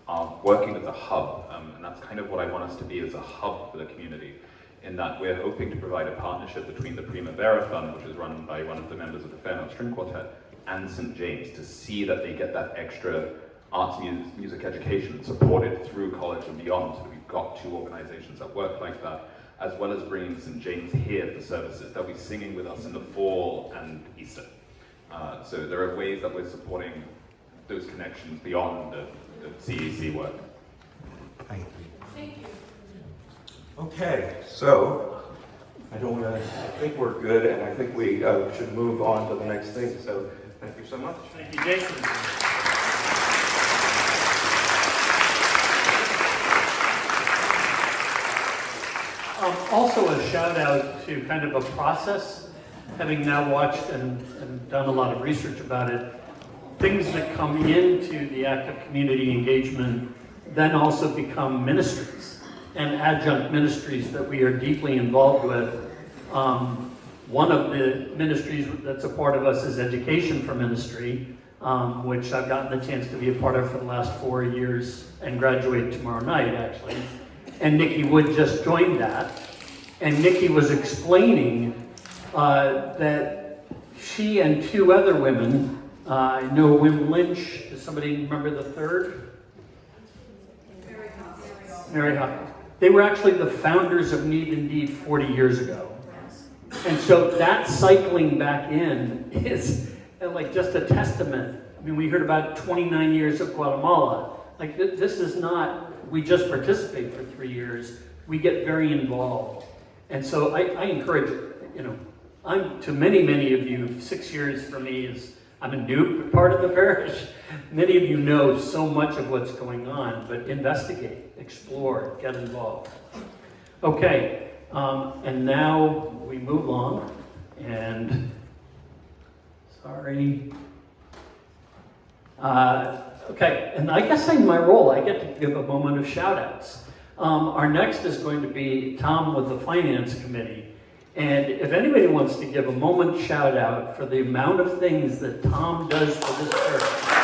are working as a hub, and that's kind of what I want us to be, as a hub for the community, in that we're hoping to provide a partnership between the Primavera Fund, which is run by one of the members of the Fairmount String Quartet, and St. James, to see that they get that extra arts music education supported through college and beyond. So we've got 2 organizations that work like that, as well as bringing St. James here for services. They'll be singing with us in the fall and Easter. So there are ways that we're supporting those connections beyond the CEC work. Thank you. Thank you. Okay, so I think we're good, and I think we should move on to the next thing. So thank you so much. Thank you, Jason. Also a shout out to kind of a process, having now watched and done a lot of research about it. Things that come into the act of community engagement then also become ministries and adjunct ministries that we are deeply involved with. One of the ministries that's a part of us is Education for Ministry, which I've gotten the chance to be a part of for the last 4 years and graduate tomorrow night, actually. And Nikki Wood just joined that. And Nikki was explaining that she and two other women, I know Wim Lynch, does somebody remember the third? Mary Hopkins. They were actually the founders of Need Indeed 40 years ago. And so that cycling back in is like just a testament. I mean, we heard about 29 years of Guatemala. Like this is not, we just participate for 3 years. We get very involved. And so I encourage, I'm to many of you, 6 years for me is, I'm a new part of the parish. Many of you know so much of what's going on, but investigate, explore, get involved. Okay, and now we move on, and sorry. Okay, and I guess in my role, I get to give a moment of shout outs. Our next is going to be Tom with the Finance Committee. And if anybody wants to give a moment shout out for the amount of things that Tom does for this church.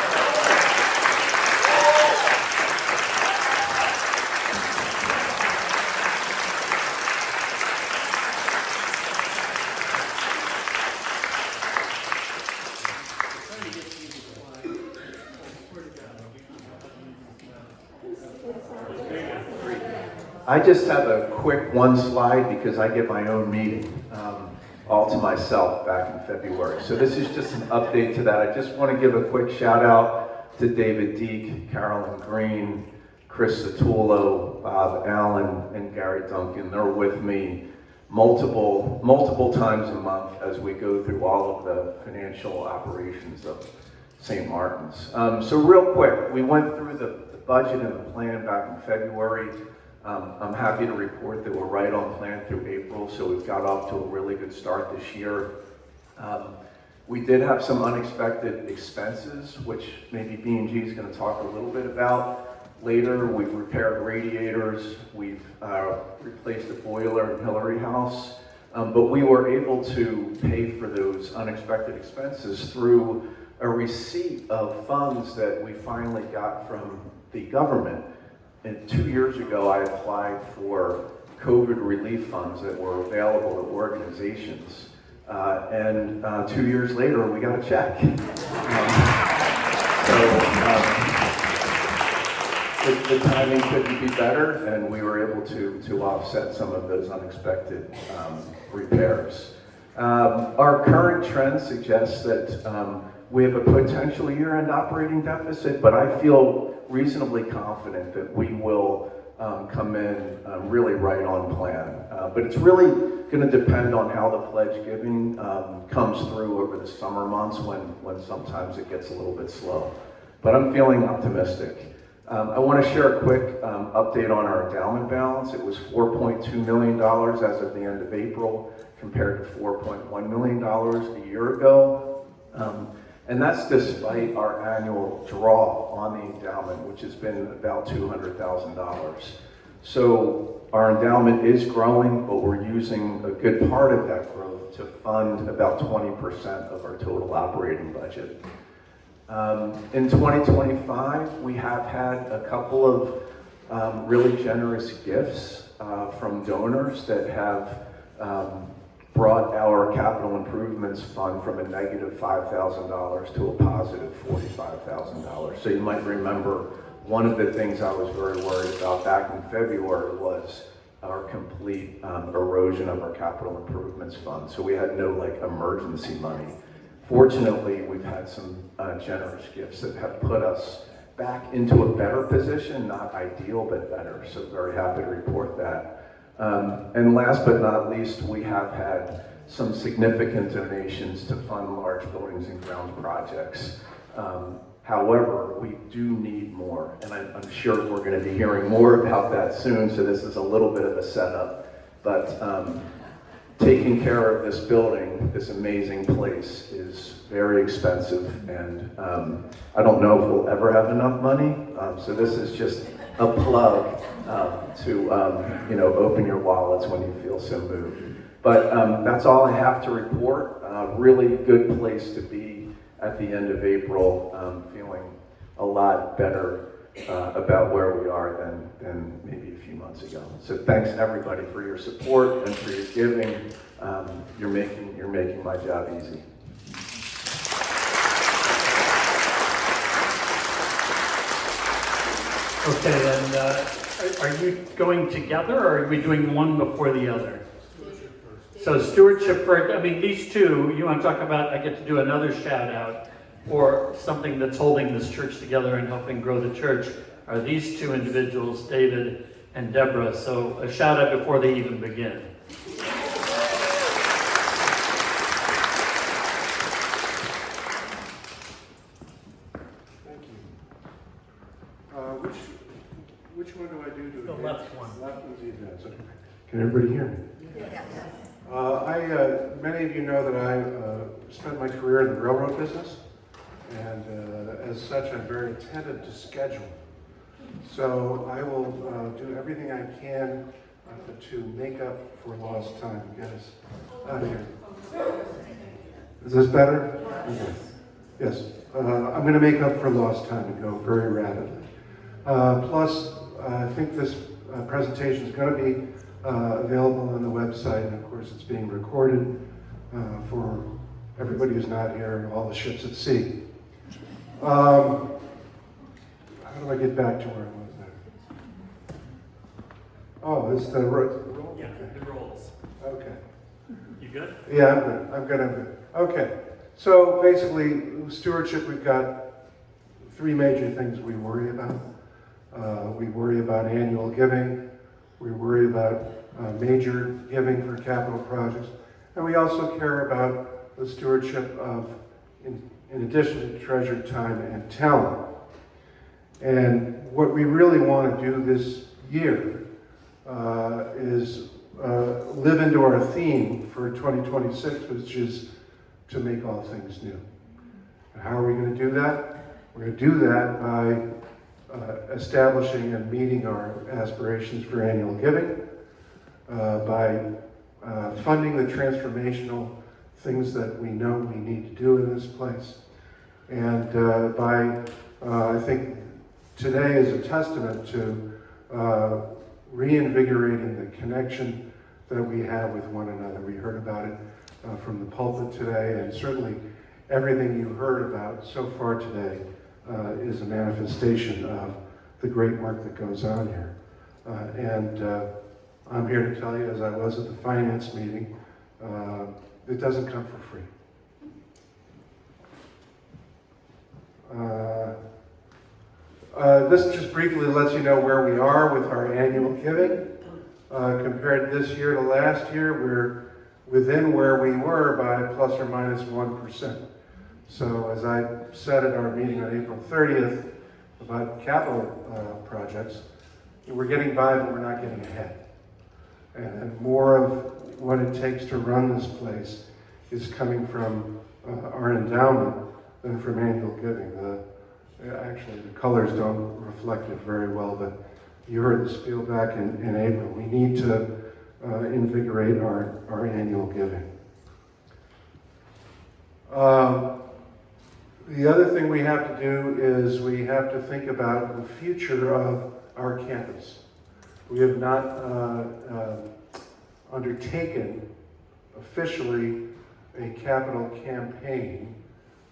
I just have a quick one slide because I get my own meeting all to myself back in February. So this is just an update to that. I just want to give a quick shout out to David Deek, Carolyn Green, Chris Satullo, Bob Allen, and Gary Duncan. They're with me multiple times a month as we go through all of the financial operations of St. Martin's. So real quick, we went through the budget and the plan back in February. I'm happy to report that we're right on plan through April, so we've got off to a really good start this year. We did have some unexpected expenses, which maybe B&G is going to talk a little bit about later. We've repaired radiators, we've replaced the boiler in Hillary House, but we were able to pay for those unexpected expenses through a receipt of funds that we finally got from the government. And 2 years ago, I applied for COVID relief funds that were available to organizations. And 2 years later, we got a check. The timing couldn't be better, and we were able to offset some of those unexpected repairs. Our current trend suggests that we have a potential year-end operating deficit, but I feel reasonably confident that we will come in really right on plan. But it's really going to depend on how the pledge giving comes through over the summer months when sometimes it gets a little bit slow. But I'm feeling optimistic. I want to share a quick update on our endowment balance. It was $4.2 million as of the end of April compared to $4.1 million a year ago. And that's despite our annual draw on the endowment, which has been about $200,000. So our endowment is growing, but we're using a good part of that growth to fund about 20% of our total operating budget. In 2025, we have had a couple of really generous gifts from donors that have brought our capital improvements fund from a negative $5,000 to a positive $45,000. So you might remember one of the things I was very worried about back in February was our complete erosion of our capital improvements fund. So we had no emergency money. Fortunately, we've had some generous gifts that have put us back into a better position, not ideal, but better. So very happy to report that. And last but not least, we have had some significant donations to fund large buildings and grounds projects. However, we do need more, and I'm sure we're going to be hearing more about that soon, so this is a little bit of a setup. But taking care of this building, this amazing place, is very expensive, and I don't know if we'll ever have enough money, so this is just a plug to open your wallets when you feel so moved. But that's all I have to report. Really good place to be at the end of April, feeling a lot better about where we are than maybe a few months ago. So thanks everybody for your support and for your giving. You're making my job easy. Okay, and are you going together, or are we doing one before the other? So stewardship first, I mean, these two, you want to talk about, I get to do another shout out for something that's holding this church together and helping grow the church, are these two individuals, David and Deborah. So a shout out before they even begin. Thank you. Which one do I do to The advance? left one. Left one's the advance. Okay. Can everybody hear me? Many of you know that I spent my career in the railroad business, and as such, I'm very attentive to schedule. So I will do everything I can to make up for lost time. Get us out of here. Is this better? Okay. Yes. I'm going to make up for lost time and go very rapidly. Plus, I think this presentation is going to be available on the website, and of course it's being recorded for everybody who's not here and all the ships at sea. How do I get back to where I was there? Oh, it's the roll? Yeah, the rolls. Okay. You good? Yeah, I'm good. Okay. So basically, stewardship, we've got three major things we worry about. We worry about annual giving. We worry about major giving for capital projects. And we also care about the stewardship of, in addition to treasured time and talent. And what we really want to do this year is live into our theme for 2026, which is to make all things new. And how are we going to do that? We're going to do that by establishing and meeting our aspirations for annual giving, by funding the transformational things that we know we need to do in this place, and I think today is a testament to reinvigorating the connection that we have with one another. We heard about it from the pulpit today, and certainly everything you heard about so far today is a manifestation of the great work that goes on here. I'm here to tell you, as I was at the finance meeting, it doesn't come for free. This just briefly lets you know where we are with our annual giving. Compared this year to last year, we're within where we were by plus or minus 1%. So as I said at our meeting on April 30th about capital projects, we're getting by, but we're not getting ahead. And more of what it takes to run this place is coming from our endowment than from annual giving. Actually, the colors don't reflect it very well, but you heard the spiel back in April. We need to invigorate our annual giving. The other thing we have to do is we have to think about the future of our campus. We have not undertaken officially a capital campaign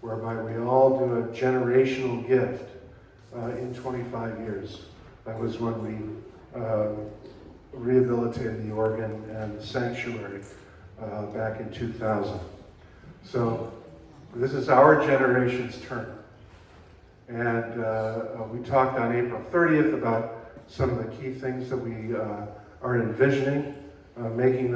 whereby we all do a generational gift in 25 years. That was when we rehabilitated the organ and the sanctuary back in 2000. So this is our generation's turn. And we talked on April 30th about some of the key things that we are envisioning, making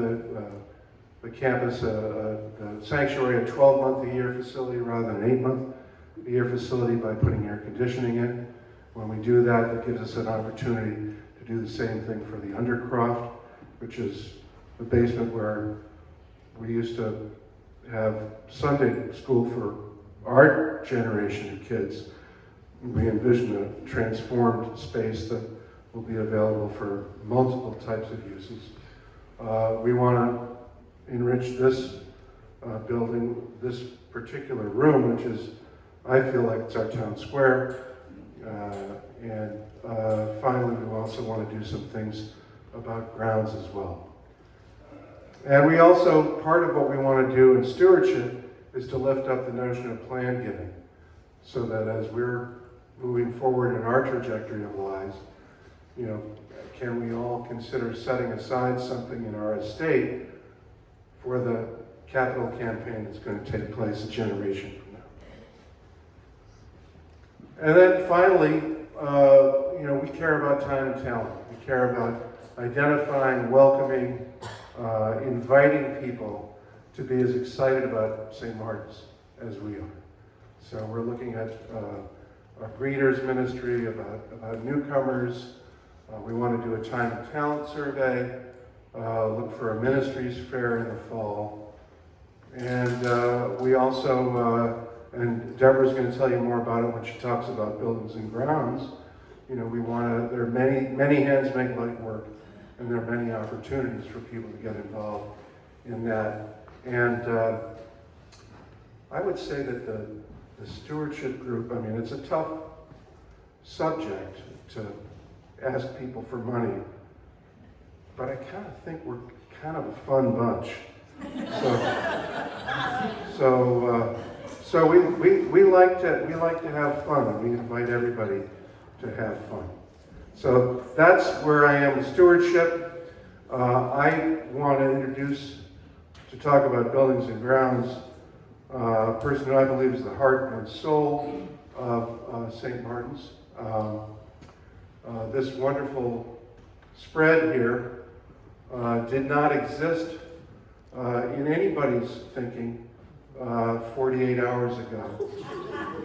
the campus, the sanctuary, a 12-month-a-year facility rather than an 8-month-a-year facility by putting air conditioning in. When we do that, it gives us an opportunity to do the same thing for the undercroft, which is the basement where we used to have Sunday school for our generation of kids. We envision a transformed space that will be available for multiple types of uses. We want to enrich this building, this particular room, which is, I feel like it's our town square. And finally, we also want to do some things about grounds as well. And we also, part of what we want to do in stewardship is to lift up the notion of plan giving, so that as we're moving forward in our trajectory of lives, you know, can we all consider setting aside something in our estate for the capital campaign that's going to take place a generation from now? And then finally, you know, we care about time and talent. We care about identifying, welcoming, inviting people to be as excited about St. Martin's as we are. So we're looking at our greeters ministry, about newcomers. We want to do a time and talent survey, look for a ministries fair in the fall. And we also, and Deborah's going to tell you more about it when she talks about buildings and grounds. You know, we want to, there are many hands make light work, and there are many opportunities for people to get involved in that. And I would say that the stewardship group, I mean, it's a tough subject to ask people for money, but I kind of think we're kind of a fun bunch. So we like to have fun, and we invite everybody to have fun. So that's where I am with stewardship. I want to introduce, to talk about buildings and grounds, a person who I believe is the heart and soul of St. Martin's. This wonderful spread here did not exist in anybody's thinking 48 hours ago.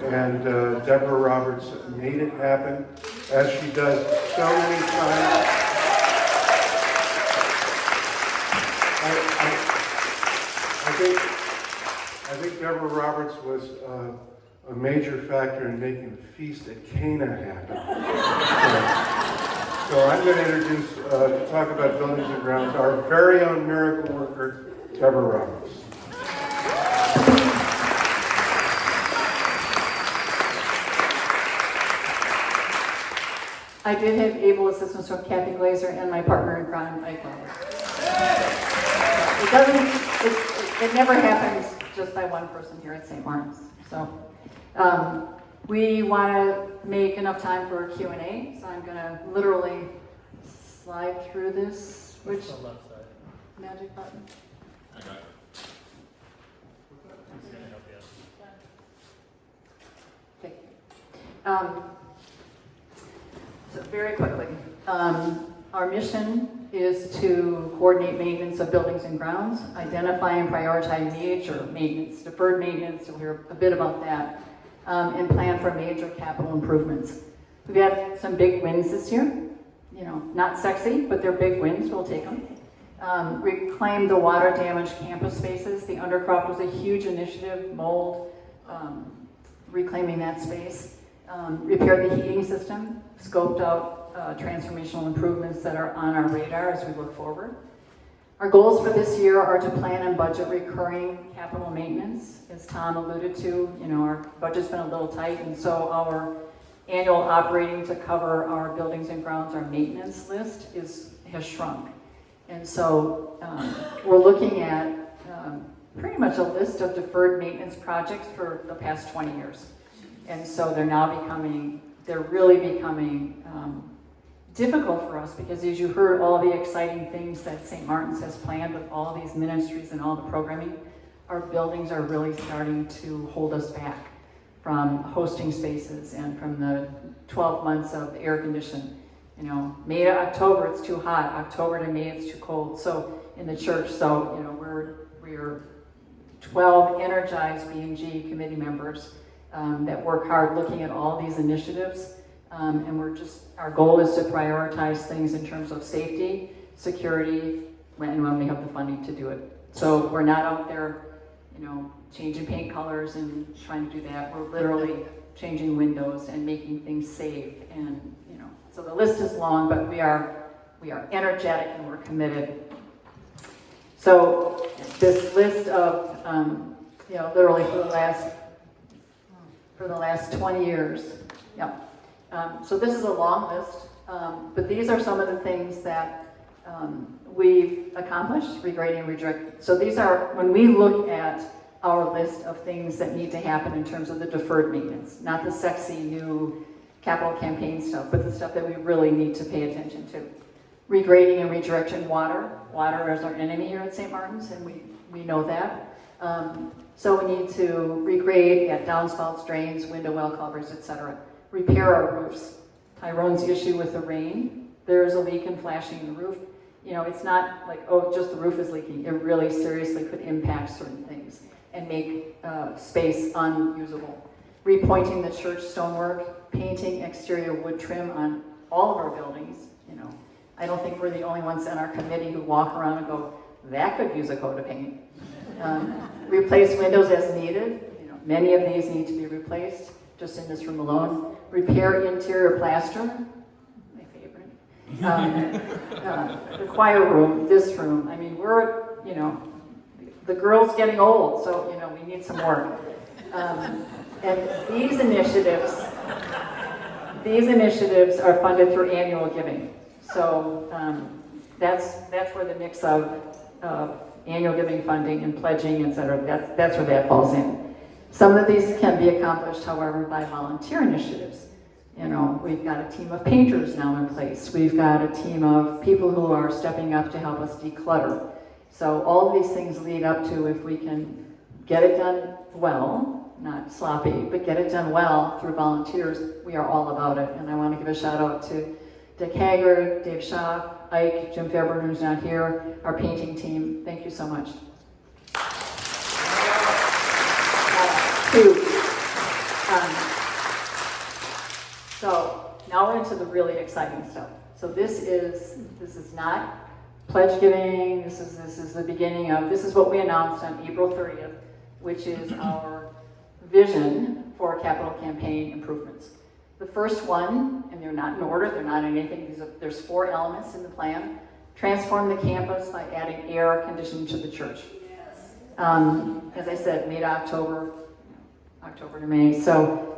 And Deborah Roberts made it happen, as she does so many times. I think Deborah Roberts was a major factor in making the feast at Cana happen. So I'm going to introduce, to talk about buildings and grounds, our very own miracle worker, Deborah Roberts. I did have able assistance from Kathy Glazer and my partner in crime, Mike Roberts. It never happens just by one person here at St. Martin's. So we want to make enough time for a Q&A, so I'm going to literally slide through this. Which the left side. magic button? I got it. It's gonna help you. Okay. So very quickly, our mission is to coordinate maintenance of buildings and grounds, identify and prioritize major maintenance, deferred maintenance, you'll hear a bit about that, and plan for major capital improvements. We've had some big wins this year, you know, not sexy, but they're big wins, we'll take them. Reclaim the water damaged campus spaces. The Undercroft was a huge initiative, mold, reclaiming that space. Repair the heating system, scoped out transformational improvements that are on our radar as we look forward. Our goals for this year are to plan and budget recurring capital maintenance. As Tom alluded to, you know, our budget's been a little tight, and so our annual operating to cover our buildings and grounds, our maintenance list has shrunk. And so we're looking at pretty much a list of deferred maintenance projects for the past 20 years. And so they're really becoming difficult for us, because as you heard all the exciting things that St. Martin's has planned with all these ministries and all the programming, our buildings are really starting to hold us back from hosting spaces and from the 12 months of air conditioning. You know, May to October it's too hot, October to May it's too cold. So in the church, so you know, we're 12 energized B&G committee members that work hard looking at all these initiatives. And our goal is to prioritize things in terms of safety, security, when we have the funding to do it. So we're not out there, you know, changing paint colors and trying to do that. We're literally changing windows and making things safe. And, you know, so the list is long, but we are energetic and we're committed. So this list of, you know, literally for the last 20 years, yeah. So this is a long list, but these are some of the things that we've accomplished, regrading, redirecting. So these are, when we look at our list of things that need to happen in terms of the deferred maintenance, not the sexy new capital campaign stuff, but the stuff that we really need to pay attention to. Regrading and redirection water. Water is our enemy here at St. Martin's, and we know that. So we need to regrade at downspouts, drains, window well covers, etc. Repair our roofs. Tyrone's issue with the rain. There is a leak and flashing in the roof. You know, it's not like, oh, just the roof is leaking. It really seriously could impact certain things and make space unusable. Repointing the church stonework, painting exterior wood trim on all of our buildings. You know, I don't think we're the only ones in our committee who walk around and go, that could use a coat of paint. Replace windows as needed. You know, many of these need to be replaced, just in this room alone. Repair interior plaster, my favorite. The choir room, this room. I mean, we're, you know, the girl's getting old, so, you know, we need some work. And these initiatives are funded through annual giving. So that's where the mix of annual giving funding and pledging, et cetera, that's where that falls in. Some of these can be accomplished, however, by volunteer initiatives. You know, we've got a team of painters now in place. We've got a team of people who are stepping up to help us declutter. So all of these things lead up to, if we can get it done well, not sloppy, but get it done well through volunteers, we are all about it. And I want to give a shout out to Dick Haggard, Dave Shaw, Ike, Jim Fairburn, who's not here, our painting team. Thank you so much. So now we're into the really exciting stuff. So this is not pledge giving. This is the beginning of, this is what we announced on April 30th, which is our vision for capital campaign improvements. The first one, and they're not in order, they're not anything, there's 4 elements in the plan. Transform the campus by adding air conditioning to the church. As I said, mid-October, October to May. So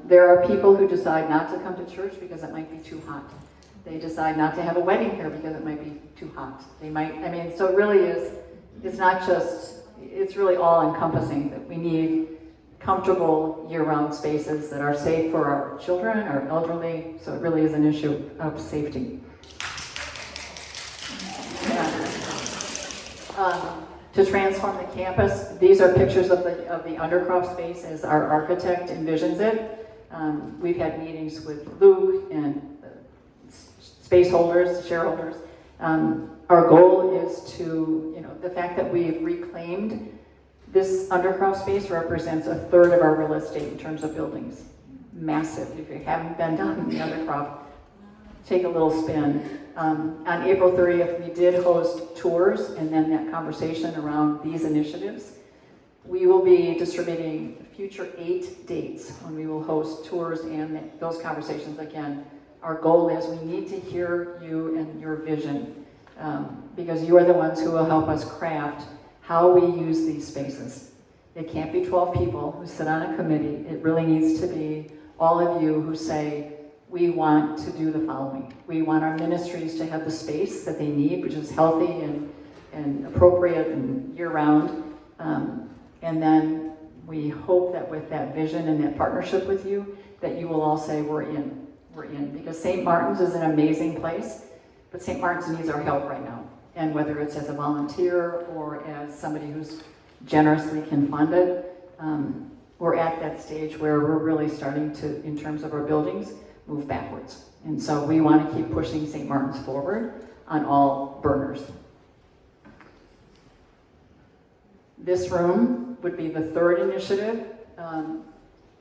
there are people who decide not to come to church because it might be too hot. They decide not to have a wedding here because it might be too hot. They might, I mean, so it really is, it's not just, it's really all encompassing that we need comfortable year-round spaces that are safe for our children, our elderly, so it really is an issue of safety. To transform the campus, these are pictures of the Undercroft space as our architect envisions it. We've had meetings with Luke and space holders, shareholders. Our goal is to, you know, the fact that we've reclaimed this Undercroft space represents 1/3 of our real estate in terms of buildings. Massive. If you haven't been down in the Undercroft, take a little spin. On April 30th, we did host tours and then that conversation around these initiatives. We will be distributing future 8 dates when we will host tours and those conversations again. Our goal is we need to hear you and your vision because you are the ones who will help us craft how we use these spaces. It can't be 12 people who sit on a committee. It really needs to be all of you who say, we want to do the following. We want our ministries to have the space that they need, which is healthy and appropriate and year-round. And then we hope that with that vision and that partnership with you, that you will all say, we're in. We're in. Because St. Martin's is an amazing place, but St. Martin's needs our help right now. And whether it's as a volunteer or as somebody who's generously can fund it, we're at that stage where we're really starting to, in terms of our buildings, move backwards. And so we want to keep pushing St. Martin's forward on all burners. This room would be the 3rd initiative, and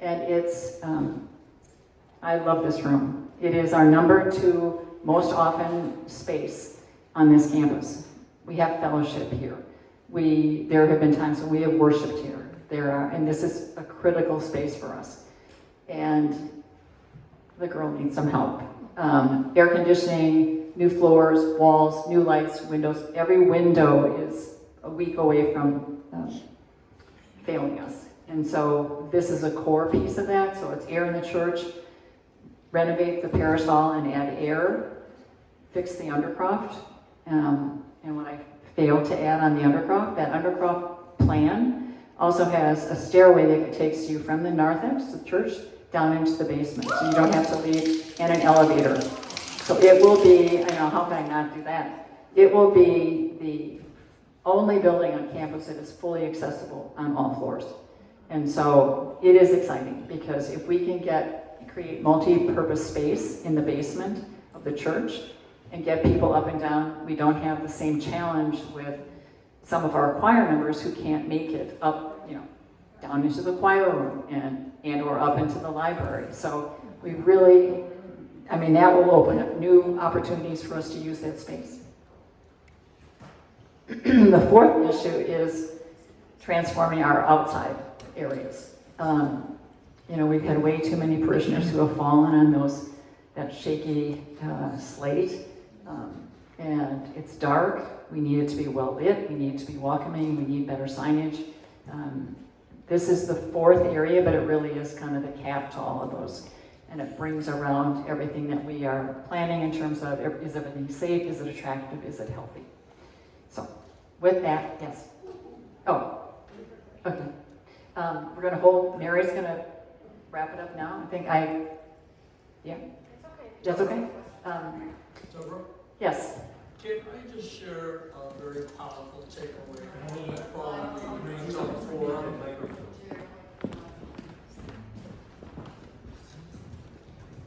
it's, I love this room. It is our number 2 most often space on this campus. We have fellowship here. There have been times when we have worshiped here. And this is a critical space for us. And the girl needs some help. Air conditioning, new floors, walls, new lights, windows. Every window is a week away from failing us. And so this is a core piece of that. So it's air in the church, renovate the parish hall and add air, fix the Undercroft. And what I failed to add on the Undercroft, that Undercroft plan also has a stairway that takes you from the narthex, the church, down into the basement, so you don't have to leave, and an elevator. So it will be, how can I not do that? It will be the only building on campus that is fully accessible on all floors. And so it is exciting, because if we can create multi-purpose space in the basement of the church and get people up and down, we don't have the same challenge with some of our choir members who can't make it up, down into the choir room and or up into the library. So we really, that will open up new opportunities for us to use that space. The fourth issue is transforming our outside areas. We've had way too many parishioners who have fallen on that shaky slate, and it's dark. We need it to be well lit. We need it to be welcoming. We need better signage. This is the fourth area, but it really is kind of the cap to all of those, and it brings around everything that we are planning in terms of, is everything safe? Is it attractive? Is it healthy? So, with that, yes. Oh, okay. We're going to hold. Mary's going to wrap it up now. Yeah. It's okay. That's okay. Yes. Can I just share a very powerful takeaway from the Green Zone Forum?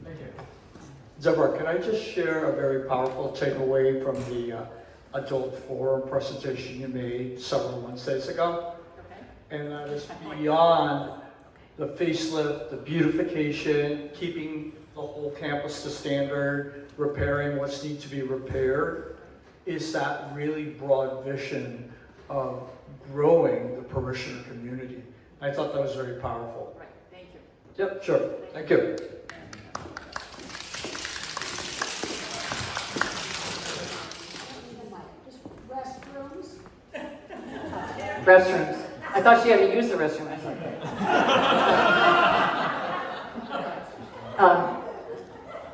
Thank you. Deborah, can I just share a very powerful takeaway from the Adult Forum presentation you made several Wednesdays ago? Okay. And that is beyond the facelift, the beautification, keeping the whole campus to standard, repairing what's need to be repaired, is that really broad vision of growing the parishioner community. I thought that was very powerful. Right. Thank you. Yep, sure. Thank you. Restrooms. I thought she had to use the restroom. I thought.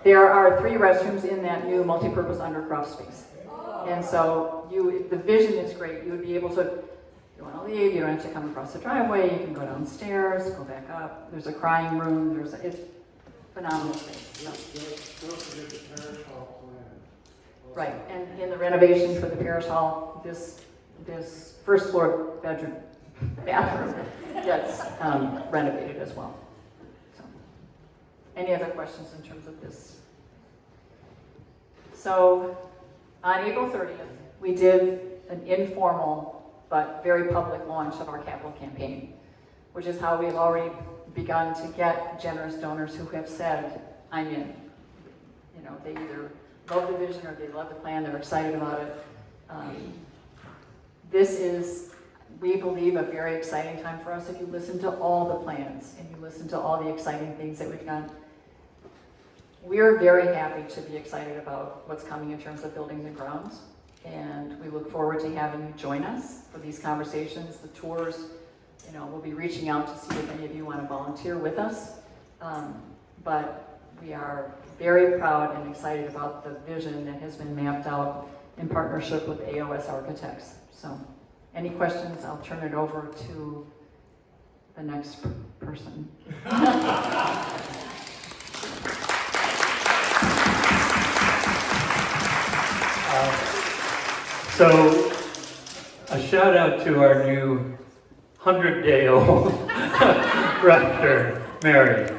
There are 3 restrooms in that new multi-purpose undercroft space. And so the vision is great. You would be able to, if you want to leave, you don't have to come across the driveway, you can go downstairs, go back up. There's a crying room, it's phenomenal space. Don't forget the parish hall plan. Right, and in the renovation for the parish hall, this first floor bathroom gets renovated as well. So, any other questions in terms of this? So, on April 30th, we did an informal but very public launch of our capital campaign, which is how we've already begun to get generous donors who have said, I'm in. They either love the vision or they love the plan, they're excited about it. This is, we believe, a very exciting time for us. If you listen to all the plans and you listen to all the exciting things that we've done, we're very happy to be excited about what's coming in terms of buildings and grounds. And we look forward to having you join us for these conversations, the tours. We'll be reaching out to see if any of you want to volunteer with us. But we are very proud and excited about the vision that has been mapped out in partnership with AOS Architects. So, any questions? I'll turn it over to the next person. So, a shout out to our new 100-day-old rector, Mary.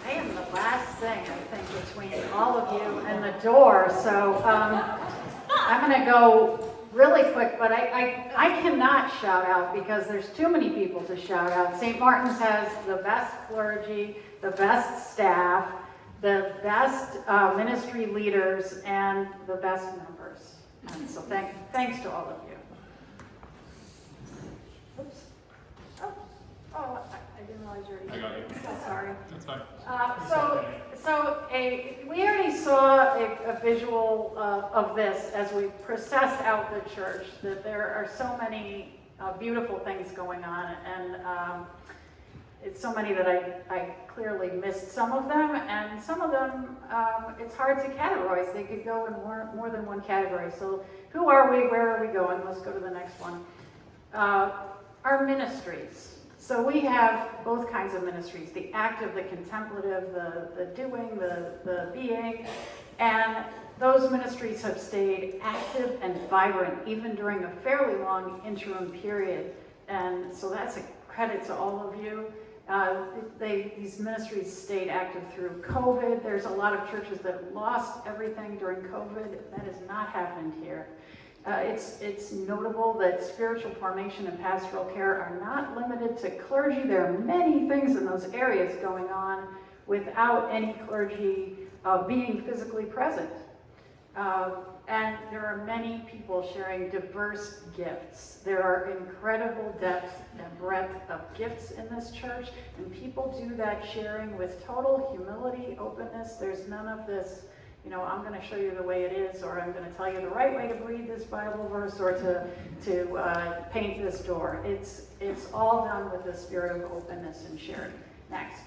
I am the last thing, I think, between all of you and the door, so I'm going to go really quick, but I cannot shout out because there's too many people to shout out. St. Martin's has the best clergy, the best staff, the best ministry leaders, and the best members. And so thanks to all of you. Oops. Oh, Oh, I didn't realize you already. I got it. So sorry. That's fine. We already saw a visual of this as we processed out the church, that there are so many beautiful things going on, and it's so many that I clearly missed some of them, and some of them, it's hard to categorize. They could go in more than one category. So who are we? Where are we going? Let's go to the next one. Our ministries. So we have both kinds of ministries, the active, the contemplative, the doing, the being, and those ministries have stayed active and vibrant even during a fairly long interim period. And so that's a credit to all of you. These ministries stayed active through COVID. There's a lot of churches that lost everything during COVID. That has not happened here. It's notable that spiritual formation and pastoral care are not limited to clergy. There are many things in those areas going on without any clergy being physically present. And there are many people sharing diverse gifts. There are incredible depth and breadth of gifts in this church, and people do that sharing with total humility, openness. There's none of this, I'm going to show you the way it is, or I'm going to tell you the right way to read this Bible verse, or to paint this door. It's all done with a spirit of openness and sharing. Next.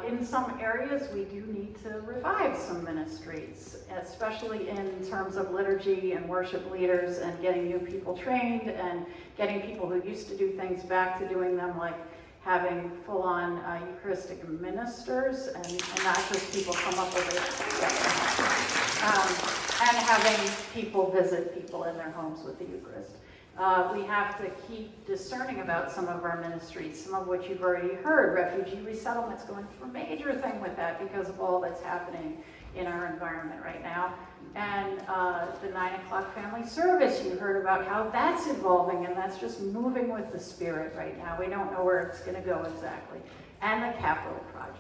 In some areas, we do need to revive some ministries, especially in terms of liturgy and worship leaders and getting new people trained and getting people who used to do things back to doing them, like having full-on Eucharistic ministers and not just people come up with it. And having people visit people in their homes with the Eucharist. We have to keep discerning about some of our ministries, some of which you've already heard. Refugee resettlement's going through a major thing with that because of all that's happening in our environment right now. And the 9 o'clock family service, you heard about how that's evolving, and that's just moving with the Spirit right now. We don't know where it's going to go exactly. And the Capital Project.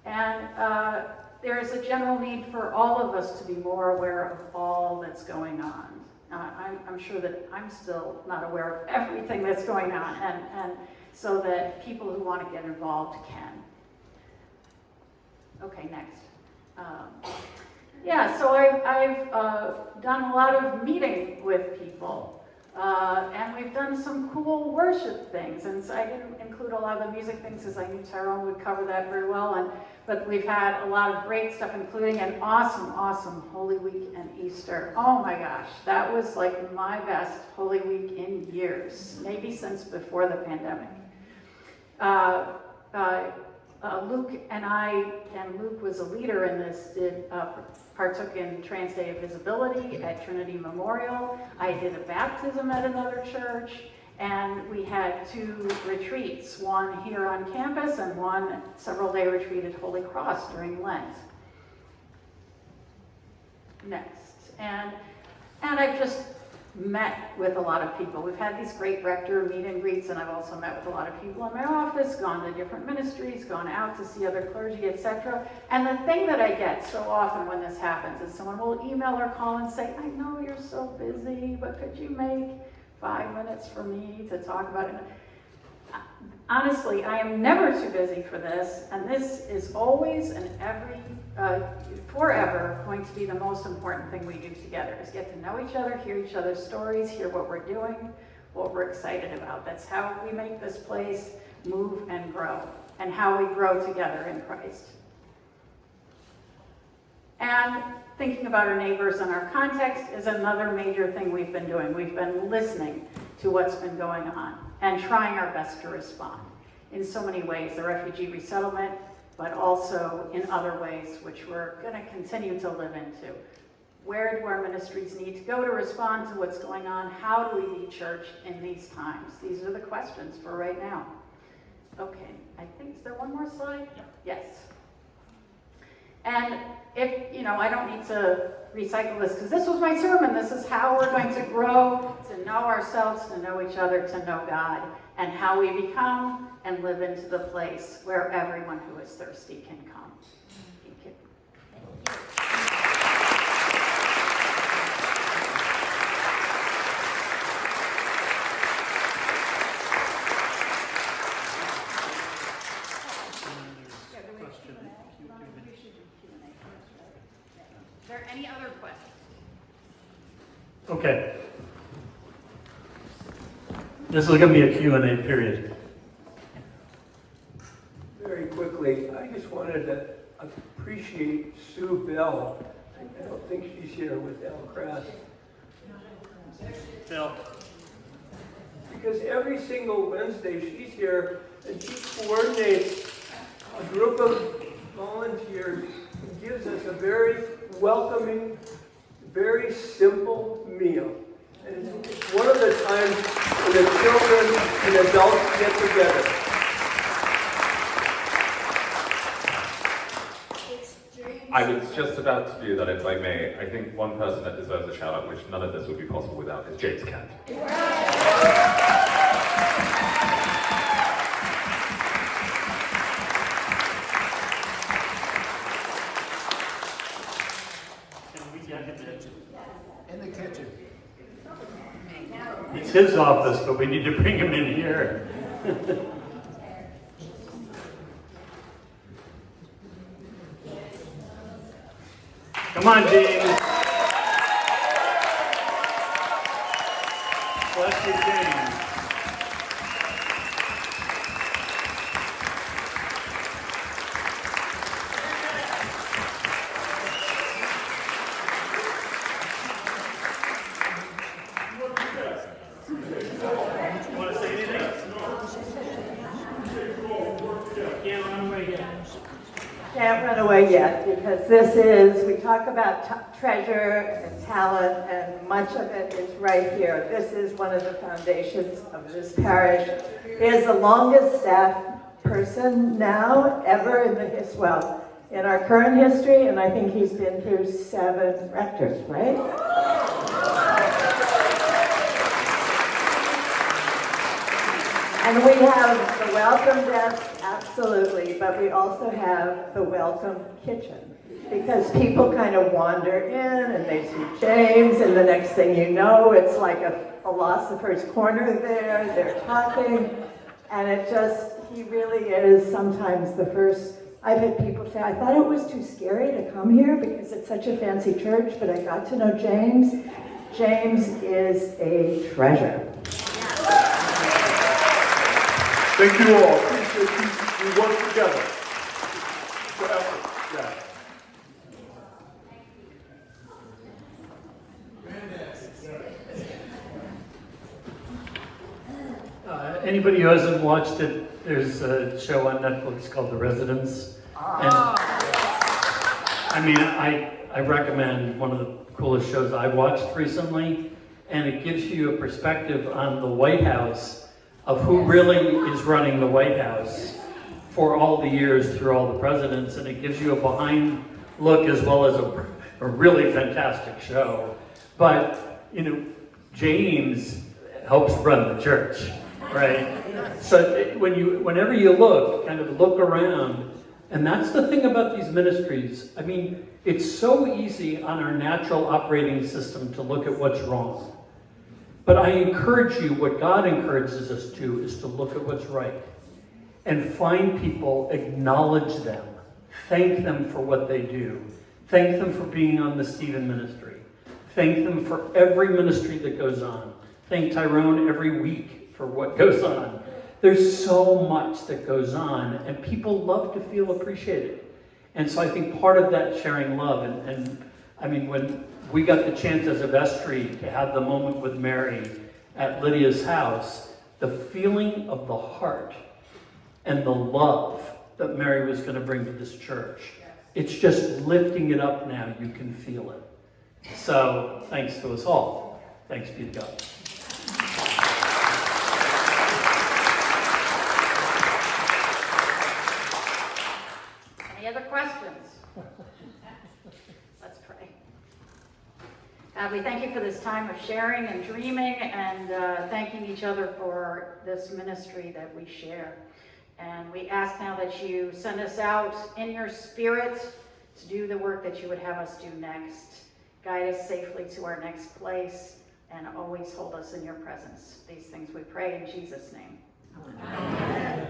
And there is a general need for all of us to be more aware of all that's going on. I'm sure that I'm still not aware of everything that's going on, and so that people who want to get involved can. Okay, next. So I've done a lot of meeting with people, and we've done some cool worship things, and so I didn't include a lot of the music things because I knew Tyrone would cover that very well, but we've had a lot of great stuff, including an awesome Holy Week and Easter. Oh my gosh, that was like my best Holy Week in years, maybe since before the pandemic. Luke and Luke was a leader in this, partook in Trans Day of Visibility at Trinity Memorial. I did a baptism at another church. And we had 2 retreats, one here on campus and one several-day retreat at Holy Cross during Lent. Next. And I've just met with a lot of people. We've had these great rector meet and greets, and I've also met with a lot of people in my office, gone to different ministries, gone out to see other clergy, etc. And the thing that I get so often when this happens is someone will email or call and say, I know you're so busy, but could you make 5 minutes for me to talk about it? Honestly, I am never too busy for this, and this is always and forever going to be the most important thing we do together, is get to know each other, hear each other's stories, hear what we're doing, what we're excited about. That's how we make this place move and grow, and how we grow together in Christ. And thinking about our neighbors and our context is another major thing we've been doing. We've been listening to what's been going on and trying our best to respond in so many ways, the refugee resettlement, but also in other ways, which we're going to continue to live into. Where do our ministries need to go to respond to what's going on? How do we be church in these times? These are the questions for right now. Okay, I think, is there one more slide? Yes. And if, I don't need to recycle this because this was my sermon. This is how we're going to grow, to know ourselves, to know each other, to know God, and how we become and live into the place where everyone who is thirsty can come. Thank you. there any other questions? Okay. This is going to be a Q&A period. Very quickly, I just wanted to appreciate Sue Bell. I don't think she's here with Al Kraft. Phil. Because every single Wednesday she's here and she coordinates a group of volunteers and gives us a very welcoming, very simple meal. And it's one of the times when the children and adults get together. I was just about to do that, if I may. I think one person that deserves a shout out, which none of this would be possible without, is James Kent. In the kitchen. It's his office, but we need to bring him in here. Come on, James. Bless you, James. Want to say anything? Can't run away yet. Can't run away yet, because this is, we talk about treasure and talent, and much of it is right here. This is one of the foundations of this parish. He is the longest staff person now ever in the well, in our current history, and I think he's been through 7 rectors, right? And we have the welcome desk, absolutely, but we also have the welcome kitchen. Because people kind of wander in and they see James, and the next thing you know, it's like a philosopher's corner there, they're talking, and it just, he really is sometimes the first. I've had people say, I thought it was too scary to come here because it's such a fancy church, but I got to know James. James is a treasure. Thank you all. Appreciate you. We work together. Forever. Yeah. Anybody who hasn't watched it, there's a show on Netflix called The Residents. And I mean, I recommend, one of the coolest shows I watched recently, and it gives you a perspective on the White House of who really is running the White House for all the years through all the presidents, and it gives you a behind look as well as a really fantastic show. But, you know, James helps run the church, right? So whenever you look, kind of look around, and that's the thing about these ministries. I mean, it's so easy on our natural operating system to look at what's wrong. But I encourage you, what God encourages us to, is to look at what's right. And find people, acknowledge them, thank them for what they do. Thank them for being on the Stephen ministry. Thank them for every ministry that goes on. Thank Tyrone every week for what goes on. There's so much that goes on, and people love to feel appreciated. And so I think part of that sharing love, and I mean, when we got the chance as a vestry to have the moment with Mary at Lydia's house, the feeling of the heart and the love that Mary was going to bring to this church, it's just lifting it up now. You can feel it. So thanks to us all. Thanks be to God. Any other questions? Let's pray. God, we thank you for this time of sharing and dreaming and thanking each other for this ministry that we share. And we ask now that you send us out in your spirit to do the work that you would have us do next. Guide us safely to our next place and always hold us in your presence. These things we pray in Jesus' name. Amen.